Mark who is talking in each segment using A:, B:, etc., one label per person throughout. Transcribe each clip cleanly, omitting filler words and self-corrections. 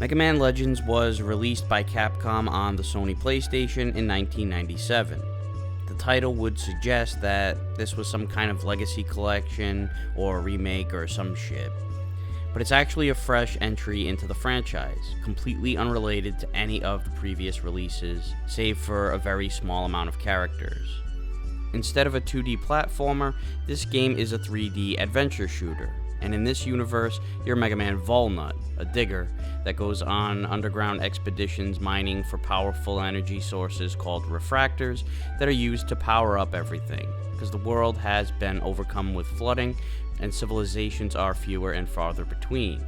A: Mega Man Legends was released by Capcom on the Sony PlayStation in 1997. The title would suggest that this was some kind of legacy collection or remake or some shit. But it's actually a fresh entry into the franchise, completely unrelated to any of the previous releases, save for a very small amount of characters. Instead of a 2D platformer, this game is a 3D adventure shooter. And in this universe, you're Mega Man Volnut, a digger that goes on underground expeditions mining for powerful energy sources called refractors that are used to power up everything, because the world has been overcome with flooding and civilizations are fewer and farther between.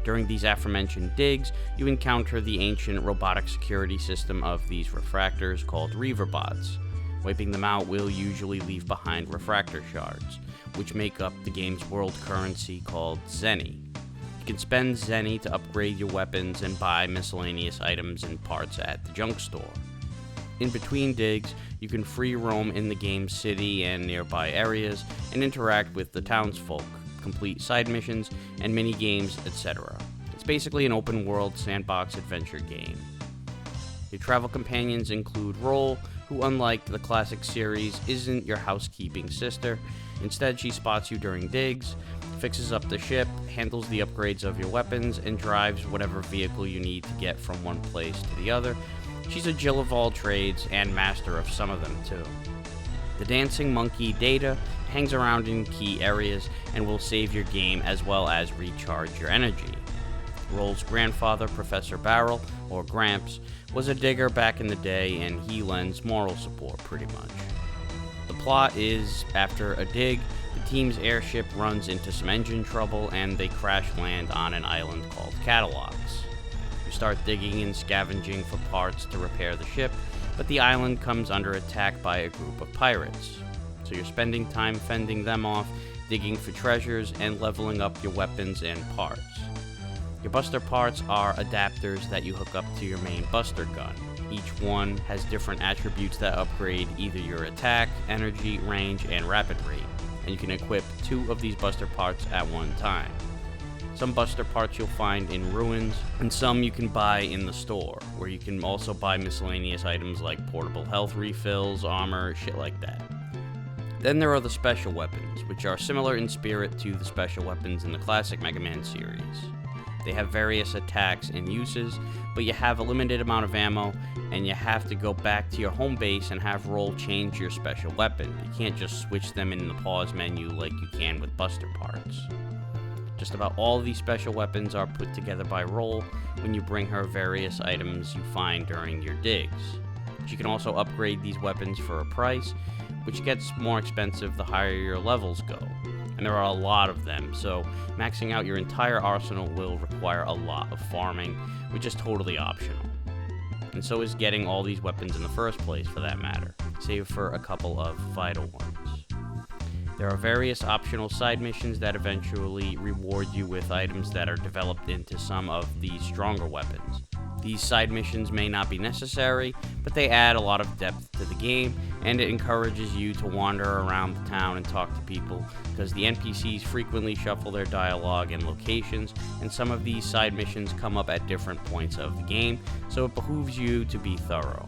A: During these aforementioned digs, you encounter the ancient robotic security system of these refractors called Reaverbots. Wiping them out will usually leave behind refractor shards, which make up the game's world currency called Zenny. You can spend Zenny to upgrade your weapons and buy miscellaneous items and parts at the junk store. In between digs, you can free roam in the game's city and nearby areas and interact with the townsfolk, complete side missions and mini-games, etc. It's basically an open-world sandbox adventure game. Your travel companions include Roll, who unlike the classic series, isn't your housekeeping sister. Instead, she spots you during digs, fixes up the ship, handles the upgrades of your weapons, and drives whatever vehicle you need to get from one place to the other. She's a Jill of all trades and master of some of them too. The dancing monkey Data hangs around in key areas and will save your game as well as recharge your energy. Roll's grandfather, Professor Barrel, or Gramps, was a digger back in the day, and he lends moral support pretty much. The plot is, after a dig, the team's airship runs into some engine trouble and they crash land on an island called Kattelox. You start digging and scavenging for parts to repair the ship, but the island comes under attack by a group of pirates. So you're spending time fending them off, digging for treasures, and leveling up your weapons and parts. Your buster parts are adapters that you hook up to your main buster gun. Each one has different attributes that upgrade either your attack, energy, range, and rapid rate, and you can equip 2 of these buster parts at one time. Some buster parts you'll find in ruins, and some you can buy in the store, where you can also buy miscellaneous items like portable health refills, armor, shit like that. Then there are the special weapons, which are similar in spirit to the special weapons in the classic Mega Man series. They have various attacks and uses, but you have a limited amount of ammo, and you have to go back to your home base and have Roll change your special weapon. You can't just switch them in the pause menu like you can with buster parts. Just about all of these special weapons are put together by Roll when you bring her various items you find during your digs. She can also upgrade these weapons for a price, which gets more expensive the higher your levels go. And there are a lot of them, so maxing out your entire arsenal will require a lot of farming, which is totally optional. And so is getting all these weapons in the first place, for that matter, save for a couple of vital ones. There are various optional side missions that eventually reward you with items that are developed into some of these stronger weapons. These side missions may not be necessary, but they add a lot of depth to the game, and it encourages you to wander around the town and talk to people, because the NPCs frequently shuffle their dialogue and locations, and some of these side missions come up at different points of the game, so it behooves you to be thorough.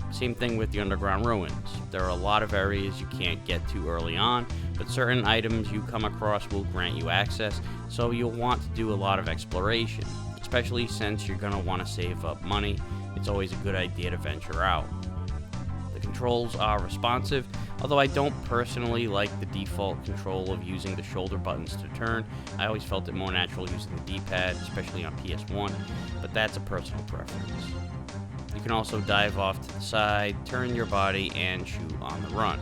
A: Same thing with the underground ruins. There are a lot of areas you can't get to early on, but certain items you come across will grant you access, so you'll want to do a lot of exploration. Especially since you're going to want to save up money, it's always a good idea to venture out. The controls are responsive, although I don't personally like the default control of using the shoulder buttons to turn. I always felt it more natural using the D-pad, especially on PS1, but that's a personal preference. You can also dive off to the side, turn your body, and shoot on the run.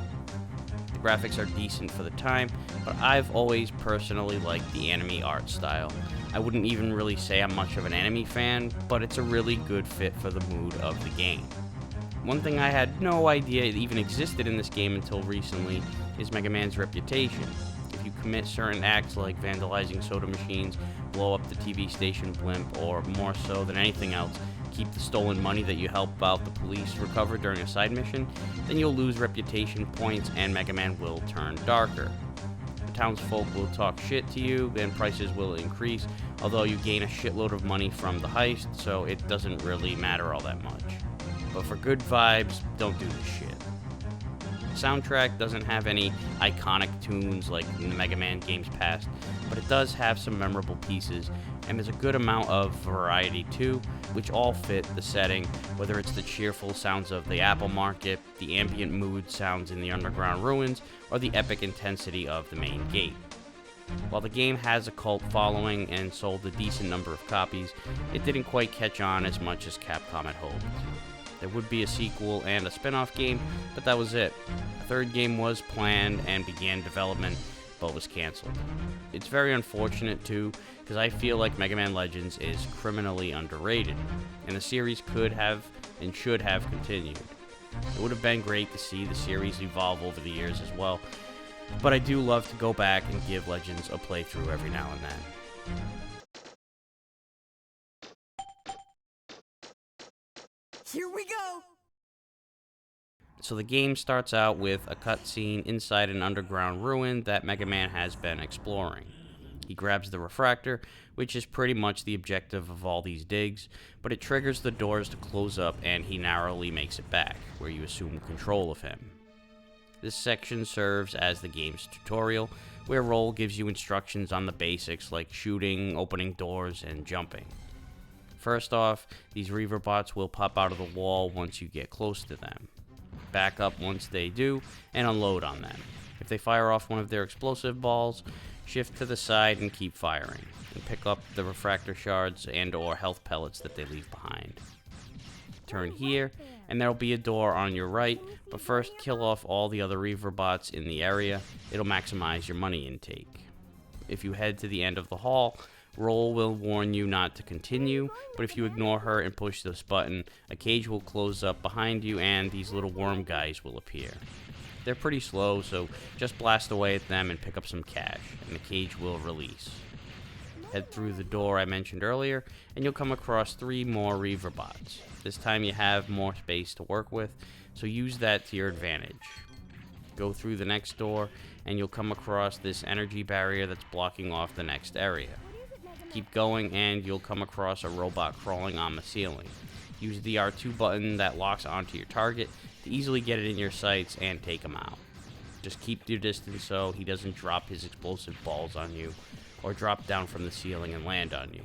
A: The graphics are decent for the time, but I've always personally liked the anime art style. I wouldn't even really say I'm much of an anime fan, but it's a really good fit for the mood of the game. One thing I had no idea it even existed in this game until recently is Mega Man's reputation. If you commit certain acts like vandalizing soda machines, blow up the TV station blimp, or more so than anything else, keep the stolen money that you help out the police recover during a side mission, then you'll lose reputation points and Mega Man will turn darker. The townsfolk will talk shit to you, and prices will increase, although you gain a shitload of money from the heist, so it doesn't really matter all that much. But for good vibes, don't do this shit. The soundtrack doesn't have any iconic tunes like in the Mega Man games past, but it does have some memorable pieces, and there's a good amount of variety too, which all fit the setting, whether it's the cheerful sounds of the Apple Market, the ambient mood sounds in the underground ruins, or the epic intensity of the main gate. While the game has a cult following and sold a decent number of copies, it didn't quite catch on as much as Capcom had hoped. There would be a sequel and a spin-off game, but that was it. A third game was planned and began development, but was cancelled. It's very unfortunate too, because I feel like Mega Man Legends is criminally underrated, and the series could have and should have continued. It would have been great to see the series evolve over the years as well, but I do love to go back and give Legends a playthrough every now and then.
B: Here we go!
A: So the game starts out with a cutscene inside an underground ruin that Mega Man has been exploring. He grabs the refractor, which is pretty much the objective of all these digs, but it triggers the doors to close up and he narrowly makes it back, where you assume control of him. This section serves as the game's tutorial, where Roll gives you instructions on the basics like shooting, opening doors, and jumping. First off, these Reaver bots will pop out of the wall once you get close to them. Back up once they do, and unload on them. If they fire off one of their explosive balls, shift to the side and keep firing, and pick up the refractor shards and or health pellets that they leave behind. Turn here, and there'll be a door on your right, but first kill off all the other Reaver bots in the area. It'll maximize your money intake. If you head to the end of the hall, Roll will warn you not to continue, but if you ignore her and push this button, a cage will close up behind you and these little worm guys will appear. They're pretty slow, so just blast away at them and pick up some cash, and the cage will release. Head through the door I mentioned earlier, and you'll come across 3 more Reaver bots. This time you have more space to work with, so use that to your advantage. Go through the next door, and you'll come across this energy barrier that's blocking off the next area. Keep going and you'll come across a robot crawling on the ceiling. Use the R2 button that locks onto your target to easily get it in your sights and take him out. Just keep your distance so he doesn't drop his explosive balls on you or drop down from the ceiling and land on you.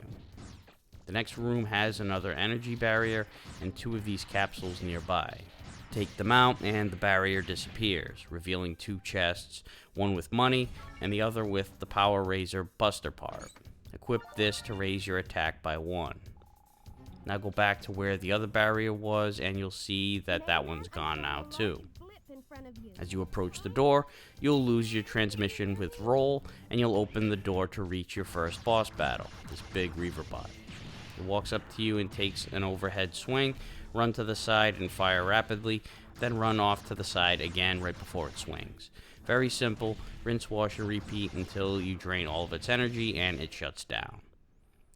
A: The next room has another energy barrier and 2 of these capsules nearby. Take them out and the barrier disappears, revealing 2 chests, one with money and the other with the Power Razor Buster part. Equip this to raise your attack by 1. Now go back to where the other barrier was and you'll see that that one's gone now too. As you approach the door, you'll lose your transmission with Roll and you'll open the door to reach your first boss battle, this big Reaver bot. It walks up to you and takes an overhead swing, run to the side and fire rapidly, then run off to the side again right before it swings. Very simple, rinse, wash, and repeat until you drain all of its energy and it shuts down.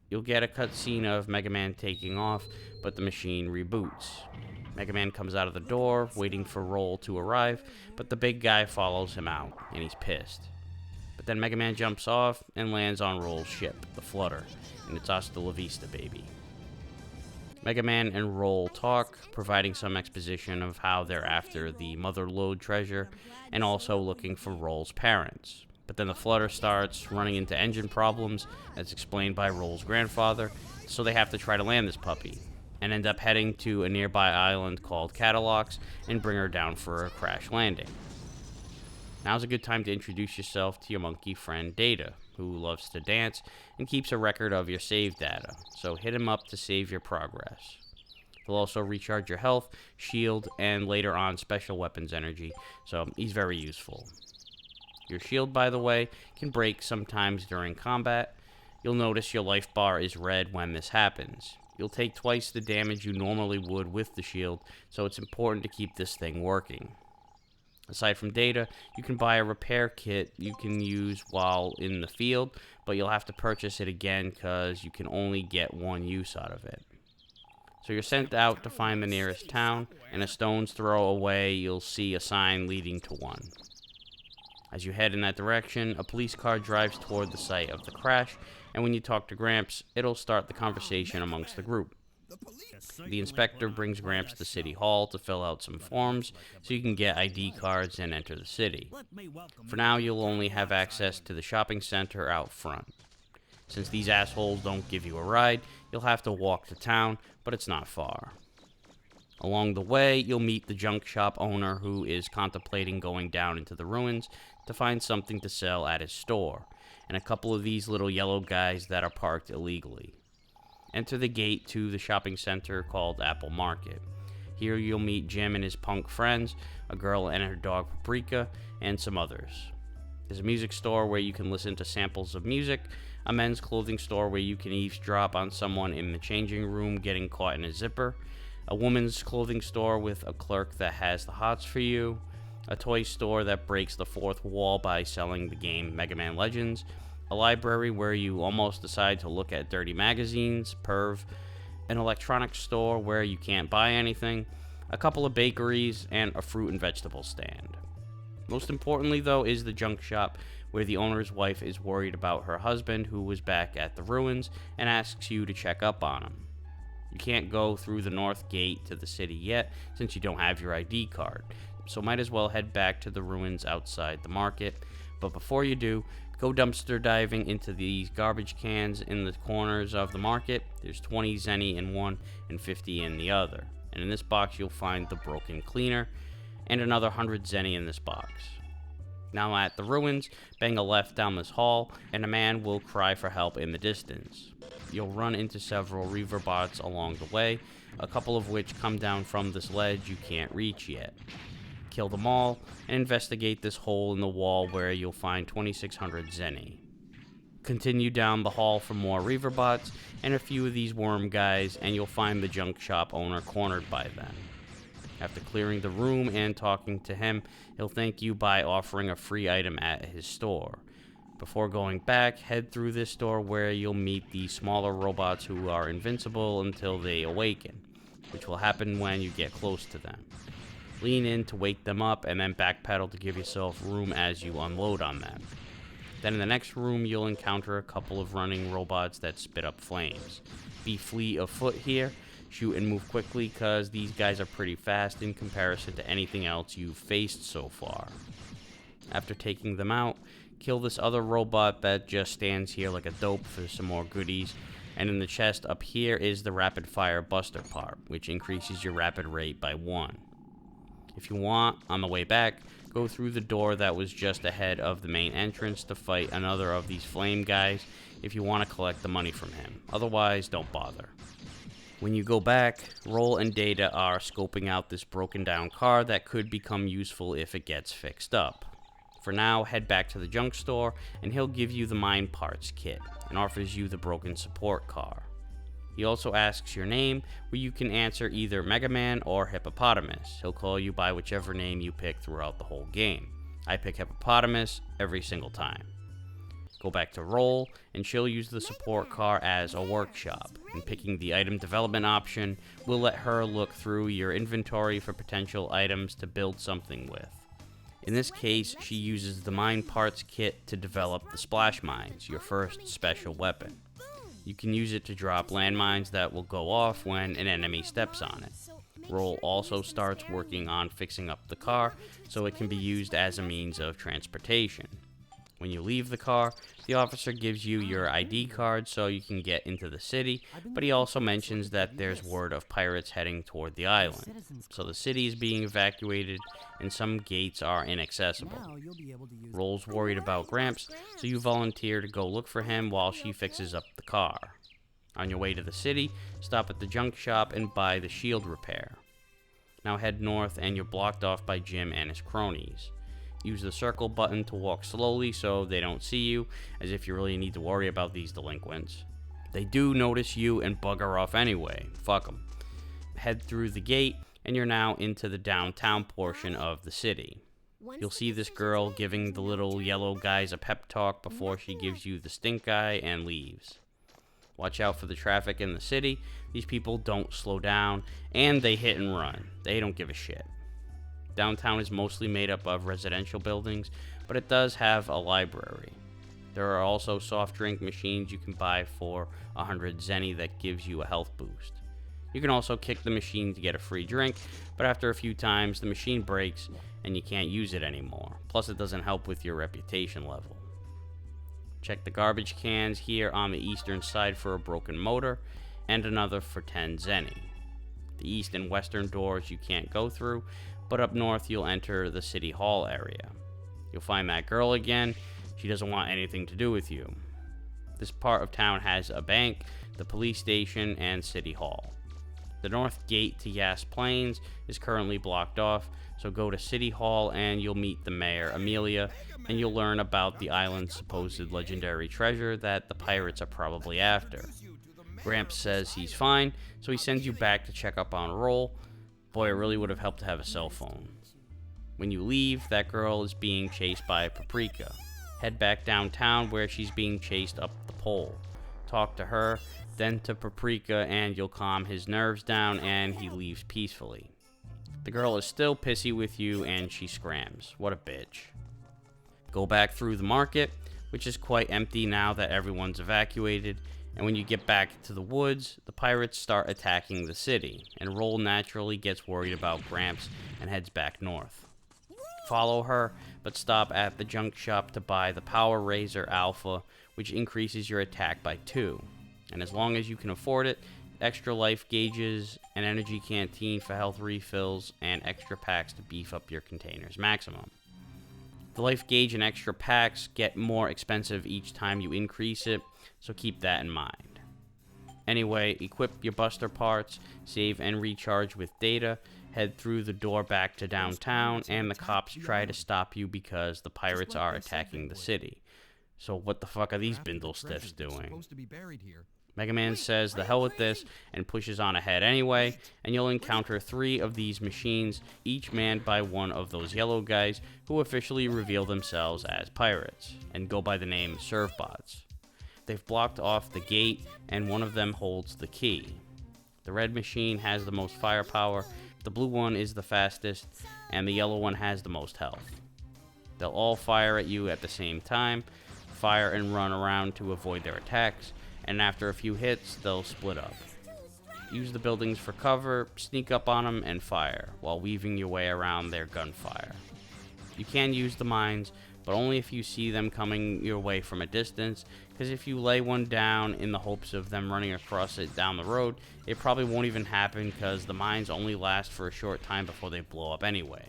A: You'll get a cutscene of Mega Man taking off, but the machine reboots. Mega Man comes out of the door, waiting for Roll to arrive, but the big guy follows him out, and he's pissed. But then Mega Man jumps off and lands on Roll's ship, the Flutter, and it's hasta la vista, baby. Mega Man and Roll talk, providing some exposition of how they're after the Mother Lode treasure, and also looking for Roll's parents. But then the Flutter starts running into engine problems, as explained by Roll's grandfather, so they have to try to land this puppy, and end up heading to a nearby island called Kattelox, and bring her down for a crash landing. Now's a good time to introduce yourself to your monkey friend Data, who loves to dance and keeps a record of your save data, so hit him up to save your progress. He'll also recharge your health, shield, and later on special weapons energy, so he's very useful. Your shield, by the way, can break sometimes during combat. You'll notice your life bar is red when this happens. You'll take twice the damage you normally would with the shield, so it's important to keep this thing working. Aside from Data, you can buy a repair kit you can use while in the field, but you'll have to purchase it again because you can only get 1 use out of it. So you're sent out to find the nearest town, and a stone's throw away you'll see a sign leading to one. As you head in that direction, a police car drives toward the site of the crash, and when you talk to Gramps, it'll start the conversation amongst the group. The inspector brings Gramps to City Hall to fill out some forms so you can get ID cards and enter the city. For now, you'll only have access to the shopping center out front. Since these assholes don't give you a ride, you'll have to walk to town, but it's not far. Along the way, you'll meet the junk shop owner who is contemplating going down into the ruins to find something to sell at his store, and a couple of these little yellow guys that are parked illegally. Enter the gate to the shopping center called Apple Market. Here you'll meet Jim and his punk friends, a girl and her dog Paprika, and some others. There's a music store where you can listen to samples of music, a men's clothing store where you can eavesdrop on someone in the changing room getting caught in a zipper, a woman's clothing store with a clerk that has the hots for you, a toy store that breaks the fourth wall by selling the game Mega Man Legends, a library where you almost decide to look at dirty magazines, perv, an electronics store where you can't buy anything, a couple of bakeries, and a fruit and vegetable stand. Most importantly, though, is the junk shop where the owner's wife is worried about her husband who was back at the ruins and asks you to check up on him. You can't go through the north gate to the city yet since you don't have your ID card, so might as well head back to the ruins outside the market. But before you do, go dumpster diving into these garbage cans in the corners of the market. There's 20 zenny in one and 50 in the other. And in this box you'll find the broken cleaner and another 100 zenny in this box. Now at the ruins, bang a left down this hall, and a man will cry for help in the distance. You'll run into several Reaver bots along the way, a couple of which come down from this ledge you can't reach yet. Kill them all, and investigate this hole in the wall where you'll find 2600 zenny. Continue down the hall for more Reaver bots, and a few of these worm guys, and you'll find the junk shop owner cornered by them. After clearing the room and talking to him, he'll thank you by offering a free item at his store. Before going back, head through this door where you'll meet the smaller robots who are invincible until they awaken, which will happen when you get close to them. Lean in to wake them up and then backpedal to give yourself room as you unload on them. Then in the next room, you'll encounter a couple of running robots that spit up flames. Be fleet of foot here. Shoot and move quickly because these guys are pretty fast in comparison to anything else you've faced so far. After taking them out, kill this other robot that just stands here like a dope for some more goodies, and in the chest up here is the rapid fire buster part, which increases your rapid rate by 1. If you want, on the way back, go through the door that was just ahead of the main entrance to fight another of these flame guys if you want to collect the money from him. Otherwise, don't bother. When you go back, Roll and Data are scoping out this broken down car that could become useful if it gets fixed up. For now, head back to the junk store and he'll give you the mine parts kit and offers you the broken support car. He also asks your name, where you can answer either Mega Man or Hippopotamus. He'll call you by whichever name you pick throughout the whole game. I pick Hippopotamus every single time. Go back to Roll, and she'll use the support car as a workshop. And picking the item development option will let her look through your inventory for potential items to build something with. In this case, she uses the mine parts kit to develop the splash mines, your first special weapon. You can use it to drop landmines that will go off when an enemy steps on it. Roll also starts working on fixing up the car so it can be used as a means of transportation. When you leave the car, the officer gives you your ID card so you can get into the city, but he also mentions that there's word of pirates heading toward the island. So the city is being evacuated and some gates are inaccessible. Roll's worried about Gramps, so you volunteer to go look for him while she fixes up the car. On your way to the city, stop at the junk shop and buy the shield repair. Now head north and you're blocked off by Jim and his cronies. Use the circle button to walk slowly so they don't see you, as if you really need to worry about these delinquents. They do notice you and bugger off anyway. Fuck them. Head through the gate, and you're now into the downtown portion of the city. You'll see this girl giving the little yellow guys a pep talk before she gives you the stink eye and leaves. Watch out for the traffic in the city. These people don't slow down, and they hit and run. They don't give a shit. Downtown is mostly made up of residential buildings, but it does have a library. There are also soft drink machines you can buy for 100 zenny that gives you a health boost. You can also kick the machine to get a free drink, but after a few times the machine breaks and you can't use it anymore. Plus it doesn't help with your reputation level. Check the garbage cans here on the eastern side for a broken motor and another for 10 zenny. The east and western doors you can't go through, but up north you'll enter the city hall area. You'll find that girl again. She doesn't want anything to do with you. This part of town has a bank, the police station, and city hall. The north gate to Yas Plains is currently blocked off, so go to City Hall and you'll meet the mayor, Amelia, and you'll learn about the island's supposed legendary treasure that the pirates are probably after. Gramps says he's fine, so he sends you back to check up on Roll. Boy, it really would have helped to have a cell phone. When you leave, that girl is being chased by Paprika. Head back downtown where she's being chased up the pole. Talk to her, then to Paprika, and you'll calm his nerves down and he leaves peacefully. The girl is still pissy with you and she scrams. What a bitch. Go back through the market, which is quite empty now that everyone's evacuated, and when you get back to the woods, the pirates start attacking the city, and Roll naturally gets worried about Gramps and heads back north. Follow her, but stop at the junk shop to buy the Power Razor Alpha, which increases your attack by 2. And as long as you can afford it, extra life gauges, an energy canteen for health refills, and extra packs to beef up your container's maximum. The life gauge and extra packs get more expensive each time you increase it, so keep that in mind. Anyway, equip your buster parts, save and recharge with data, head through the door back to downtown, and the cops try to stop you because the pirates are attacking the city. So what the fuck are these bindle stiffs doing? Mega Man says the hell with this and pushes on ahead anyway, and you'll encounter 3 of these machines, each manned by one of those yellow guys who officially reveal themselves as pirates and go by the name Servbots. They've blocked off the gate and one of them holds the key. The red machine has the most firepower, the blue one is the fastest, and the yellow one has the most health. They'll all fire at you at the same time, fire and run around to avoid their attacks, and after a few hits, they'll split up. Use the buildings for cover, sneak up on them, and fire, while weaving your way around their gunfire. You can use the mines, but only if you see them coming your way from a distance, because if you lay one down in the hopes of them running across it down the road, it probably won't even happen because the mines only last for a short time before they blow up anyway.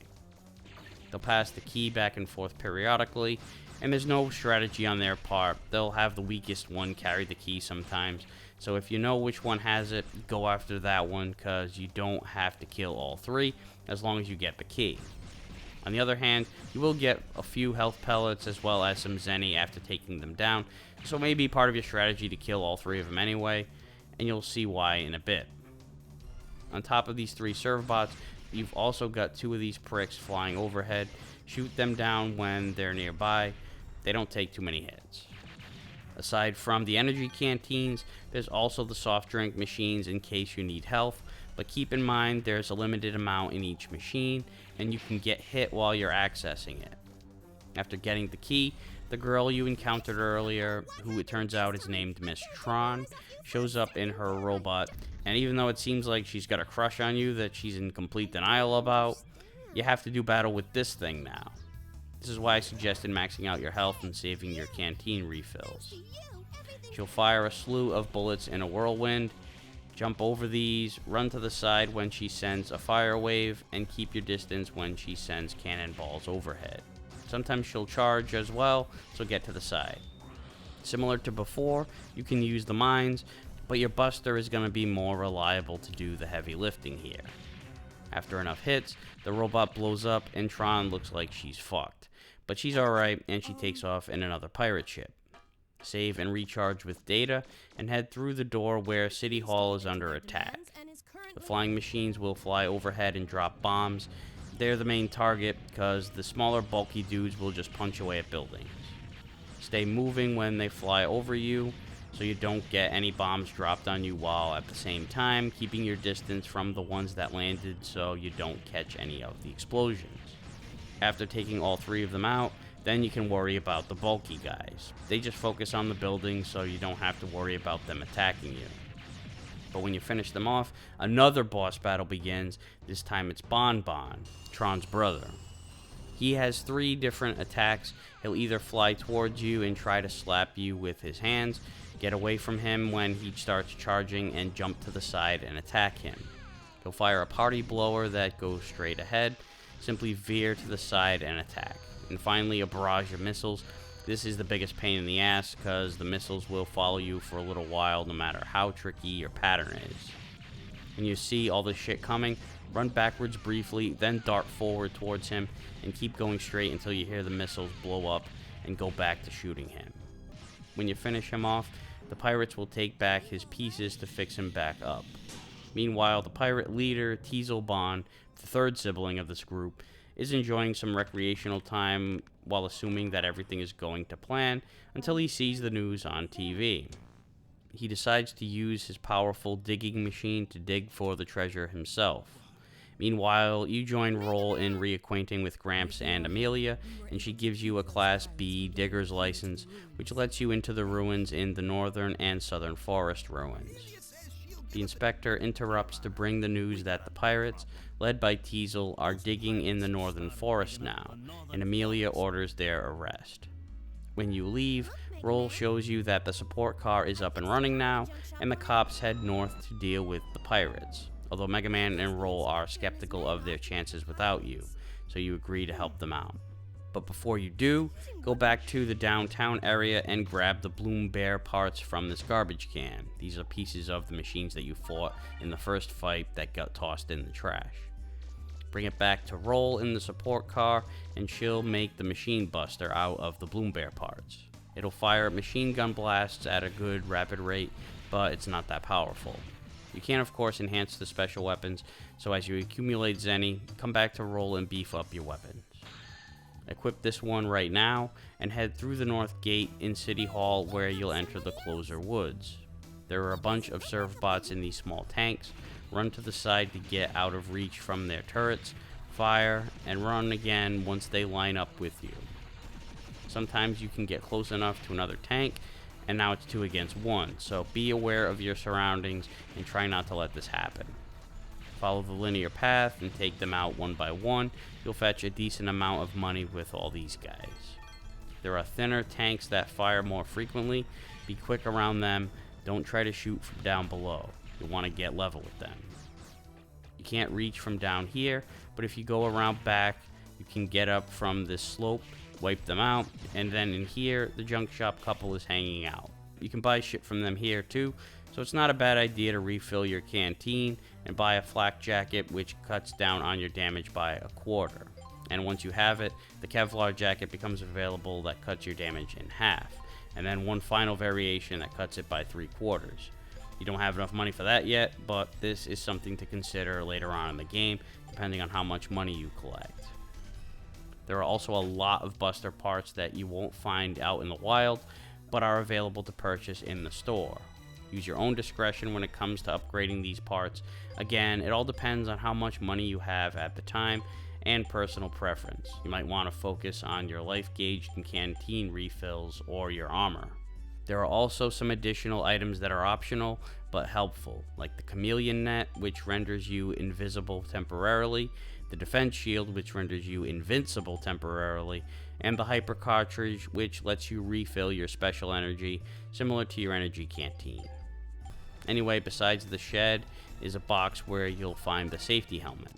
A: They'll pass the key back and forth periodically, and there's no strategy on their part. They'll have the weakest one carry the key sometimes, so if you know which one has it, go after that one because you don't have to kill all 3 as long as you get the key. On the other hand, you will get a few health pellets as well as some zenny after taking them down, so it may be part of your strategy to kill all 3 of them anyway, and you'll see why in a bit. On top of these 3 Servbots, you've also got 2 of these pricks flying overhead. Shoot them down when they're nearby. They don't take too many hits. Aside from the energy canteens, there's also the soft drink machines in case you need health, but keep in mind there's a limited amount in each machine, and you can get hit while you're accessing it. After getting the key, the girl you encountered earlier, who it turns out is named Miss Tron, shows up in her robot, and even though it seems like she's got a crush on you that she's in complete denial about, you have to do battle with this thing now. This is why I suggested maxing out your health and saving your canteen refills. She'll fire a slew of bullets in a whirlwind. Jump over these, run to the side when she sends a fire wave, and keep your distance when she sends cannonballs overhead. Sometimes she'll charge as well, so get to the side. Similar to before, you can use the mines, but your buster is going to be more reliable to do the heavy lifting here. After enough hits, the robot blows up and Tron looks like she's fucked. But she's alright and she takes off in another pirate ship. Save and recharge with data and head through the door where City Hall is under attack. The flying machines will fly overhead and drop bombs. They're the main target because the smaller bulky dudes will just punch away at buildings. Stay moving when they fly over you so you don't get any bombs dropped on you while at the same time keeping your distance from the ones that landed so you don't catch any of the explosions. After taking all 3 of them out, Then you can worry about the bulky guys. They just focus on the buildings, so you don't have to worry about them attacking you. But when you finish them off, another boss battle begins. This time it's Bonne, Tron's brother. He has 3 different attacks. He'll either fly towards you and try to slap you with his hands, get away from him when he starts charging, and jump to the side and attack him. He'll fire a party blower that goes straight ahead, simply veer to the side and attack. And finally, a barrage of missiles. This is the biggest pain in the ass because the missiles will follow you for a little while no matter how tricky your pattern is. When you see all this shit coming, run backwards briefly, then dart forward towards him, and keep going straight until you hear the missiles blow up and go back to shooting him. When you finish him off, the pirates will take back his pieces to fix him back up. Meanwhile, the pirate leader, Bonne, the 3rd sibling of this group, is enjoying some recreational time while assuming that everything is going to plan until he sees the news on TV. He decides to use his powerful digging machine to dig for the treasure himself. Meanwhile, you join Roll in reacquainting with Gramps and Amelia, and she gives you a Class B digger's license, which lets you into the ruins in the northern and southern forest ruins. The inspector interrupts to bring the news that the pirates, led by Teasel, are digging in the northern forest now, and Amelia orders their arrest. When you leave, Roll shows you that the support car is up and running now, and the cops head north to deal with the pirates, although Mega Man and Roll are skeptical of their chances without you, so you agree to help them out. But before you do, go back to the downtown area and grab the Bloom Bear parts from this garbage can. These are pieces of the machines that you fought in the first fight that got tossed in the trash. Bring it back to Roll in the support car, and she'll make the machine buster out of the Bloom Bear parts. It'll fire machine gun blasts at a good rapid rate, but it's not that powerful. You can of course enhance the special weapons, so as you accumulate Zenny, come back to Roll and beef up your weapons. Equip this one right now, and head through the north gate in City Hall where you'll enter the Closer Woods. There are a bunch of servbots in these small tanks. Run to the side to get out of reach from their turrets, fire, and run again once they line up with you. Sometimes you can get close enough to another tank, and now it's 2 against 1, so be aware of your surroundings and try not to let this happen. Follow the linear path and take them out one by one. You'll fetch a decent amount of money with all these guys. There are thinner tanks that fire more frequently. Be quick around them. Don't try to shoot from down below. You'll want to get level with them. You can't reach from down here, but if you go around back, you can get up from this slope, wipe them out, and then in here, the junk shop couple is hanging out. You can buy shit from them here too, so it's not a bad idea to refill your canteen and buy a flak jacket, which cuts down on your damage by 1/4. And once you have it, the Kevlar jacket becomes available that cuts your damage in half, and then one final variation that cuts it by 3/4. You don't have enough money for that yet, but this is something to consider later on in the game, depending on how much money you collect. There are also a lot of buster parts that you won't find out in the wild, but are available to purchase in the store. Use your own discretion when it comes to upgrading these parts. Again, it all depends on how much money you have at the time and personal preference. You might want to focus on your life gauge and canteen refills or your armor. There are also some additional items that are optional but helpful, like the chameleon net, which renders you invisible temporarily, the defense shield, which renders you invincible temporarily, and the hyper cartridge, which lets you refill your special energy, similar to your energy canteen. Anyway, besides the shed is a box where you'll find the safety helmet.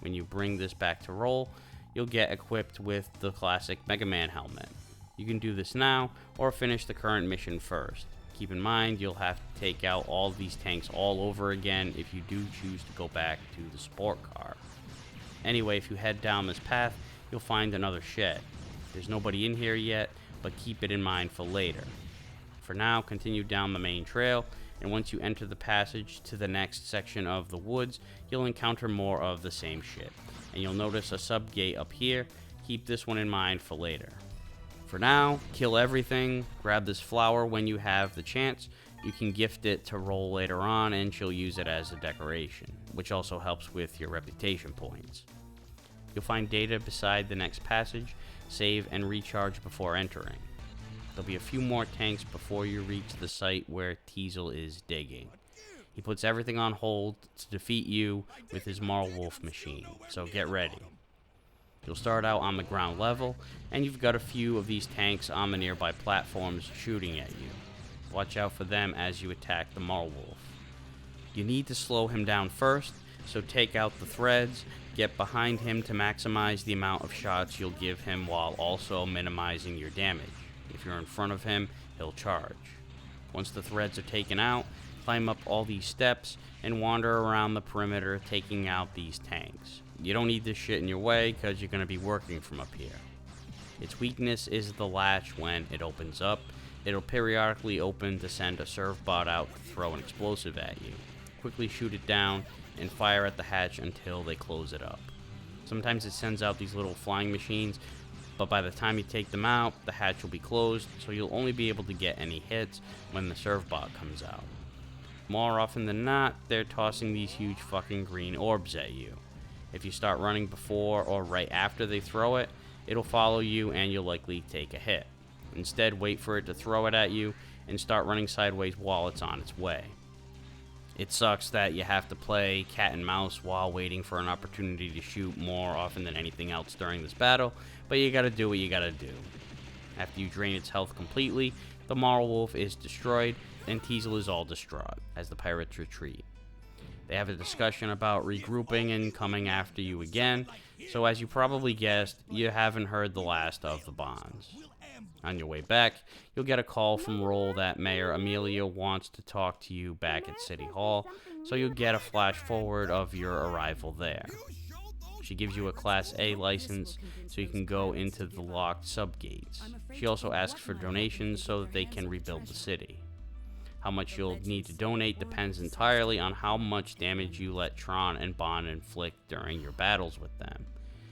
A: When you bring this back to Roll, you'll get equipped with the classic Mega Man helmet. You can do this now, or finish the current mission first. Keep in mind, you'll have to take out all these tanks all over again if you do choose to go back to the support car. Anyway, if you head down this path, you'll find another shed. There's nobody in here yet, but keep it in mind for later. For now, continue down the main trail, and once you enter the passage to the next section of the woods, you'll encounter more of the same shit. And you'll notice a sub gate up here. Keep this one in mind for later. For now, kill everything, grab this flower when you have the chance. You can gift it to Roll later on, and she'll use it as a decoration, which also helps with your reputation points. You'll find data beside the next passage, save and recharge before entering. There'll be a few more tanks before you reach the site where Gessle is digging. He puts everything on hold to defeat you with his Marwolf machine, so get ready. You'll start out on the ground level, and you've got a few of these tanks on the nearby platforms shooting at you. Watch out for them as you attack the Marwolf. You need to slow him down first, so take out the threads, get behind him to maximize the amount of shots you'll give him while also minimizing your damage. If you're in front of him, he'll charge. Once the threads are taken out, climb up all these steps and wander around the perimeter taking out these tanks. You don't need this shit in your way because you're going to be working from up here. Its weakness is the latch when it opens up. It'll periodically open to send a serve bot out to throw an explosive at you. Quickly shoot it down and fire at the hatch until they close it up. Sometimes it sends out these little flying machines, but by the time you take them out, the hatch will be closed, so you'll only be able to get any hits when the serve bot comes out. More often than not, they're tossing these huge fucking green orbs at you. If you start running before or right after they throw it, it'll follow you and you'll likely take a hit. Instead, wait for it to throw it at you and start running sideways while it's on its way. It sucks that you have to play cat and mouse while waiting for an opportunity to shoot more often than anything else during this battle, but you gotta do what you gotta do. After you drain its health completely, the Marwolf is destroyed, and Gessle is all distraught as the pirates retreat. They have a discussion about regrouping and coming after you again, so as you probably guessed, you haven't heard the last of the Bonnes. On your way back, you'll get a call from Roll that Mayor Amelia wants to talk to you back at City Hall, so you'll get a flash forward of your arrival there. She gives you a Class A license so you can go into the locked subgates. She also asks for donations so that they can rebuild the city. How much you'll need to donate depends entirely on how much damage you let Tron and Bonne inflict during your battles with them.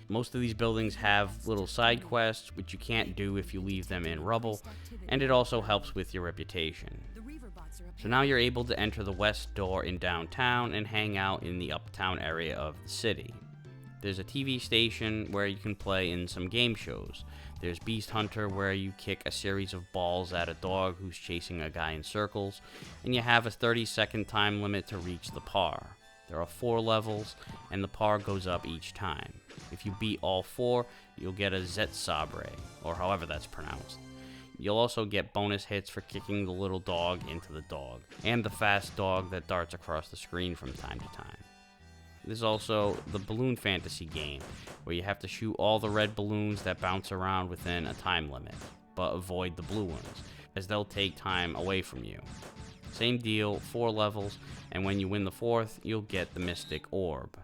A: Most of these buildings have little side quests, which you can't do if you leave them in rubble, and it also helps with your reputation. So now you're able to enter the west door in downtown and hang out in the uptown area of the city. There's a TV station where you can play in some game shows. There's Beast Hunter where you kick a series of balls at a dog who's chasing a guy in circles, and you have a 30-second time limit to reach the par. There are 4 levels, and the par goes up each time. If you beat all 4, you'll get a Zet Sabre, or however that's pronounced. You'll also get bonus hits for kicking the little dog into the dog, and the fast dog that darts across the screen from time to time. There's also the Balloon Fantasy game, where you have to shoot all the red balloons that bounce around within a time limit, but avoid the blue ones, as they'll take time away from you. Same deal, 4 levels, and when you win the 4th, you'll get the Mystic Orb.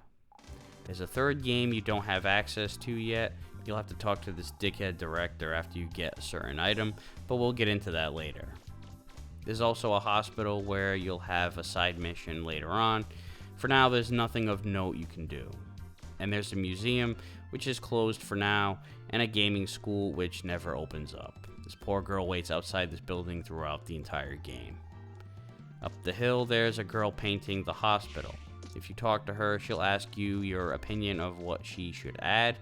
A: There's a 3rd game you don't have access to yet. You'll have to talk to this dickhead director after you get a certain item, but we'll get into that later. There's also a hospital where you'll have a side mission later on. For now, there's nothing of note you can do. And there's a museum, which is closed for now, and a gaming school, which never opens up. This poor girl waits outside this building throughout the entire game. Up the hill, there's a girl painting the hospital. If you talk to her, she'll ask you your opinion of what she should add.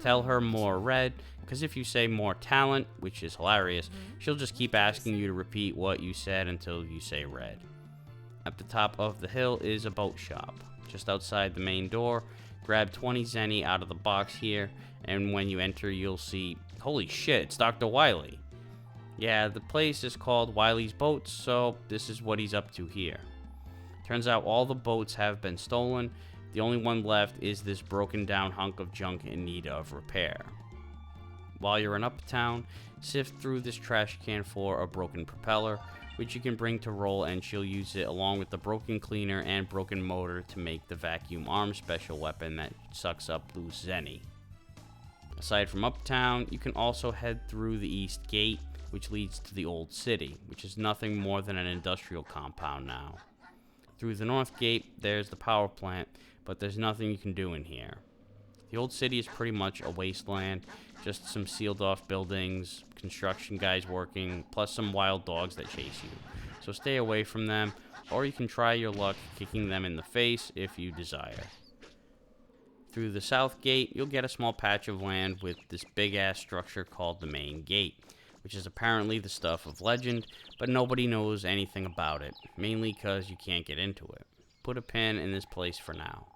A: Tell her more red, because if you say more talent, which is hilarious, she'll just keep asking you to repeat what you said until you say red. At the top of the hill is a boat shop. Just outside the main door, grab 20 zenny out of the box here, and when you enter, you'll see, holy shit, it's Dr. Wily. Yeah, the place is called Wily's Boats, so this is what he's up to here. Turns out all the boats have been stolen. The only one left is this broken down hunk of junk in need of repair. While you're in Uptown, sift through this trash can for a broken propeller, which you can bring to Roll, and she'll use it along with the broken cleaner and broken motor to make the vacuum arm special weapon that sucks up loose zenny. Aside from Uptown, you can also head through the East Gate, which leads to the Old City, which is nothing more than an industrial compound now. Through the North Gate, there's the power plant, but there's nothing you can do in here. The Old City is pretty much a wasteland, just some sealed off buildings, construction guys working, plus some wild dogs that chase you. So stay away from them, or you can try your luck kicking them in the face if you desire. Through the south gate, you'll get a small patch of land with this big ass structure called the main gate, which is apparently the stuff of legend, but nobody knows anything about it, mainly because you can't get into it. Put a pin in this place for now.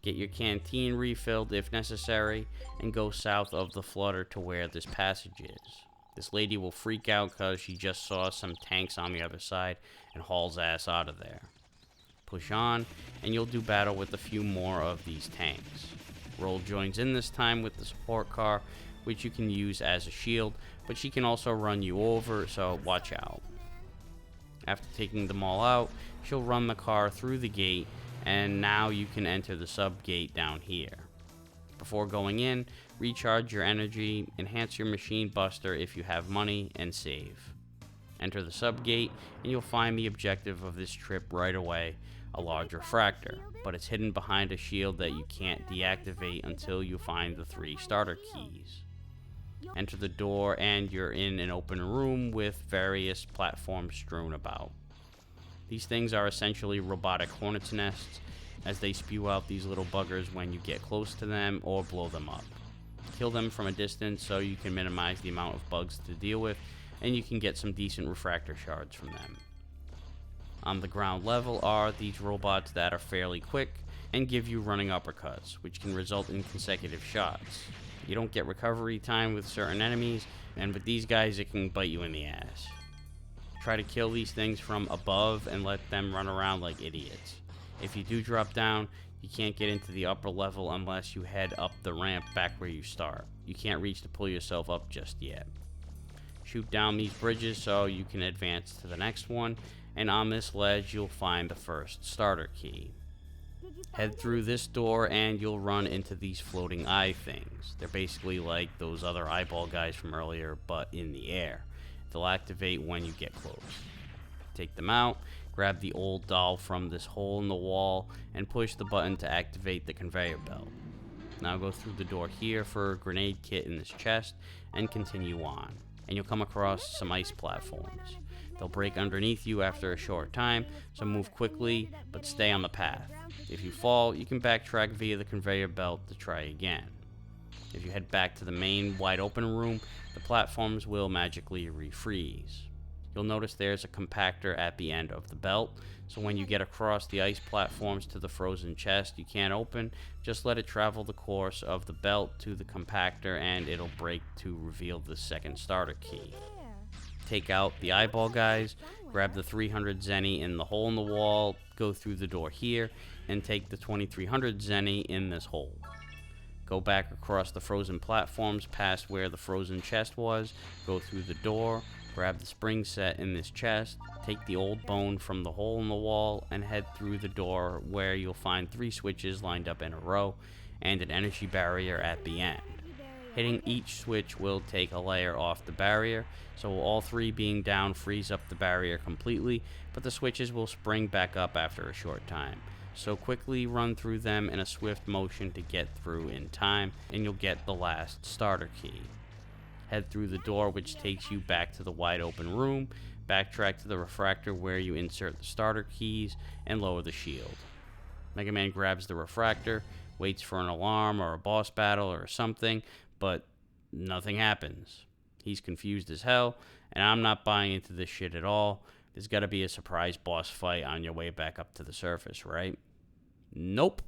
A: Get your canteen refilled if necessary, and go south of the flutter to where this passage is. This lady will freak out because she just saw some tanks on the other side and hauls ass out of there. Push on, and you'll do battle with a few more of these tanks. Roll joins in this time with the support car, which you can use as a shield, but she can also run you over, so watch out. After taking them all out, she'll run the car through the gate, and now you can enter the sub gate down here. Before going in, recharge your energy, enhance your machine buster if you have money, and save. Enter the sub gate, and you'll find the objective of this trip right away, a large refractor, but it's hidden behind a shield that you can't deactivate until you find the 3 starter keys. Enter the door, and you're in an open room with various platforms strewn about. These things are essentially robotic hornet's nests, as they spew out these little buggers when you get close to them or blow them up. Kill them from a distance so you can minimize the amount of bugs to deal with, and you can get some decent refractor shards from them. On the ground level are these robots that are fairly quick and give you running uppercuts, which can result in consecutive shots. You don't get recovery time with certain enemies, and with these guys it can bite you in the ass. Try to kill these things from above and let them run around like idiots. If you do drop down, you can't get into the upper level unless you head up the ramp back where you start. You can't reach to pull yourself up just yet. Shoot down these bridges so you can advance to the next one, and on this ledge you'll find the first starter key. Head through this door and you'll run into these floating eye things. They're basically like those other eyeball guys from earlier, but in the air. They'll activate when you get close. Take them out, grab the old doll from this hole in the wall, and push the button to activate the conveyor belt. Now go through the door here for a grenade kit in this chest, and continue on. And you'll come across some ice platforms. They'll break underneath you after a short time, so move quickly, but stay on the path. If you fall, you can backtrack via the conveyor belt to try again. If you head back to the main wide open room, the platforms will magically refreeze. You'll notice there's a compactor at the end of the belt, so when you get across the ice platforms to the frozen chest you can't open, just let it travel the course of the belt to the compactor and it'll break to reveal the second starter key. Take out the eyeball guys, grab the 300 zenny in the hole in the wall, go through the door here, and take the 2300 zenny in this hole. Go back across the frozen platforms past where the frozen chest was, go through the door, grab the spring set in this chest, take the old bone from the hole in the wall, and head through the door where you'll find 3 switches lined up in a row, and an energy barrier at the end. Hitting each switch will take a layer off the barrier, so all 3 being down frees up the barrier completely, but the switches will spring back up after a short time. So quickly run through them in a swift motion to get through in time, and you'll get the last starter key. Head through the door which takes you back to the wide open room, backtrack to the refractor where you insert the starter keys, and lower the shield. Mega Man grabs the refractor, waits for an alarm or a boss battle or something, but nothing happens. He's confused as hell, and I'm not buying into this shit at all. There's gotta be a surprise boss fight on your way back up to the surface, right? Nope.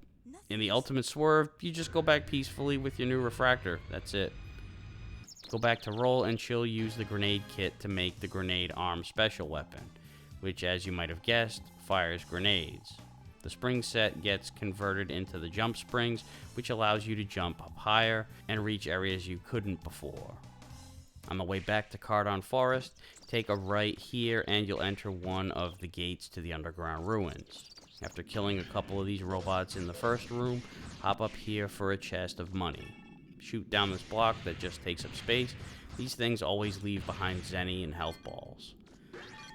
A: In the ultimate swerve, you just go back peacefully with your new refractor. That's it. Go back to roll and she'll use the grenade kit to make the grenade arm special weapon, which, as you might have guessed, fires grenades. The spring set gets converted into the jump springs, which allows you to jump up higher and reach areas you couldn't before. On the way back to Cardon Forest, take a right here and you'll enter one of the gates to the underground ruins. After killing a couple of these robots in the first room, hop up here for a chest of money. Shoot down this block that just takes up space. These things always leave behind zenny and health balls.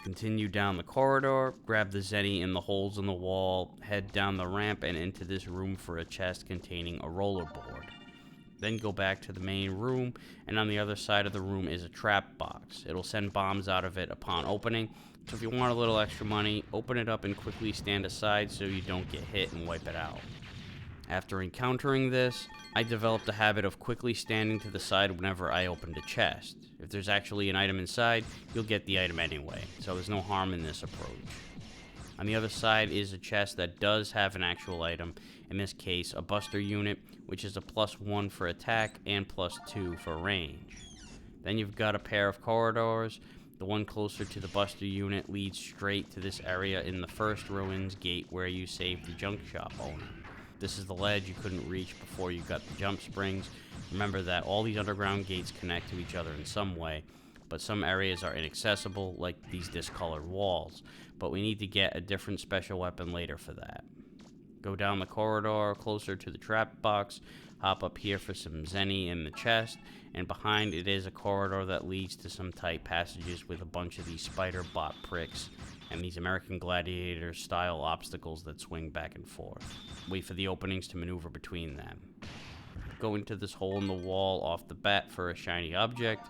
A: Continue down the corridor, grab the zenny in the holes in the wall, head down the ramp and into this room for a chest containing a rollerboard. Then go back to the main room, and on the other side of the room is a trap box. It'll send bombs out of it upon opening, so if you want a little extra money, open it up and quickly stand aside so you don't get hit and wipe it out. After encountering this, I developed a habit of quickly standing to the side whenever I opened a chest. If there's actually an item inside, you'll get the item anyway, so there's no harm in this approach. On the other side is a chest that does have an actual item, in this case a buster unit, which is a +1 for attack and +2 for range. Then you've got a pair of corridors. The one closer to the buster unit leads straight to this area in the first ruins gate where you saved the junk shop owner. This is the ledge you couldn't reach before you got the jump springs. Remember that all these underground gates connect to each other in some way, but some areas are inaccessible, like these discolored walls, but we need to get a different special weapon later for that. Go down the corridor closer to the trap box, hop up here for some zenny in the chest, and behind it is a corridor that leads to some tight passages with a bunch of these spider bot pricks and these American Gladiator style obstacles that swing back and forth. Wait for the openings to maneuver between them. Go into this hole in the wall off the bat for a shiny object.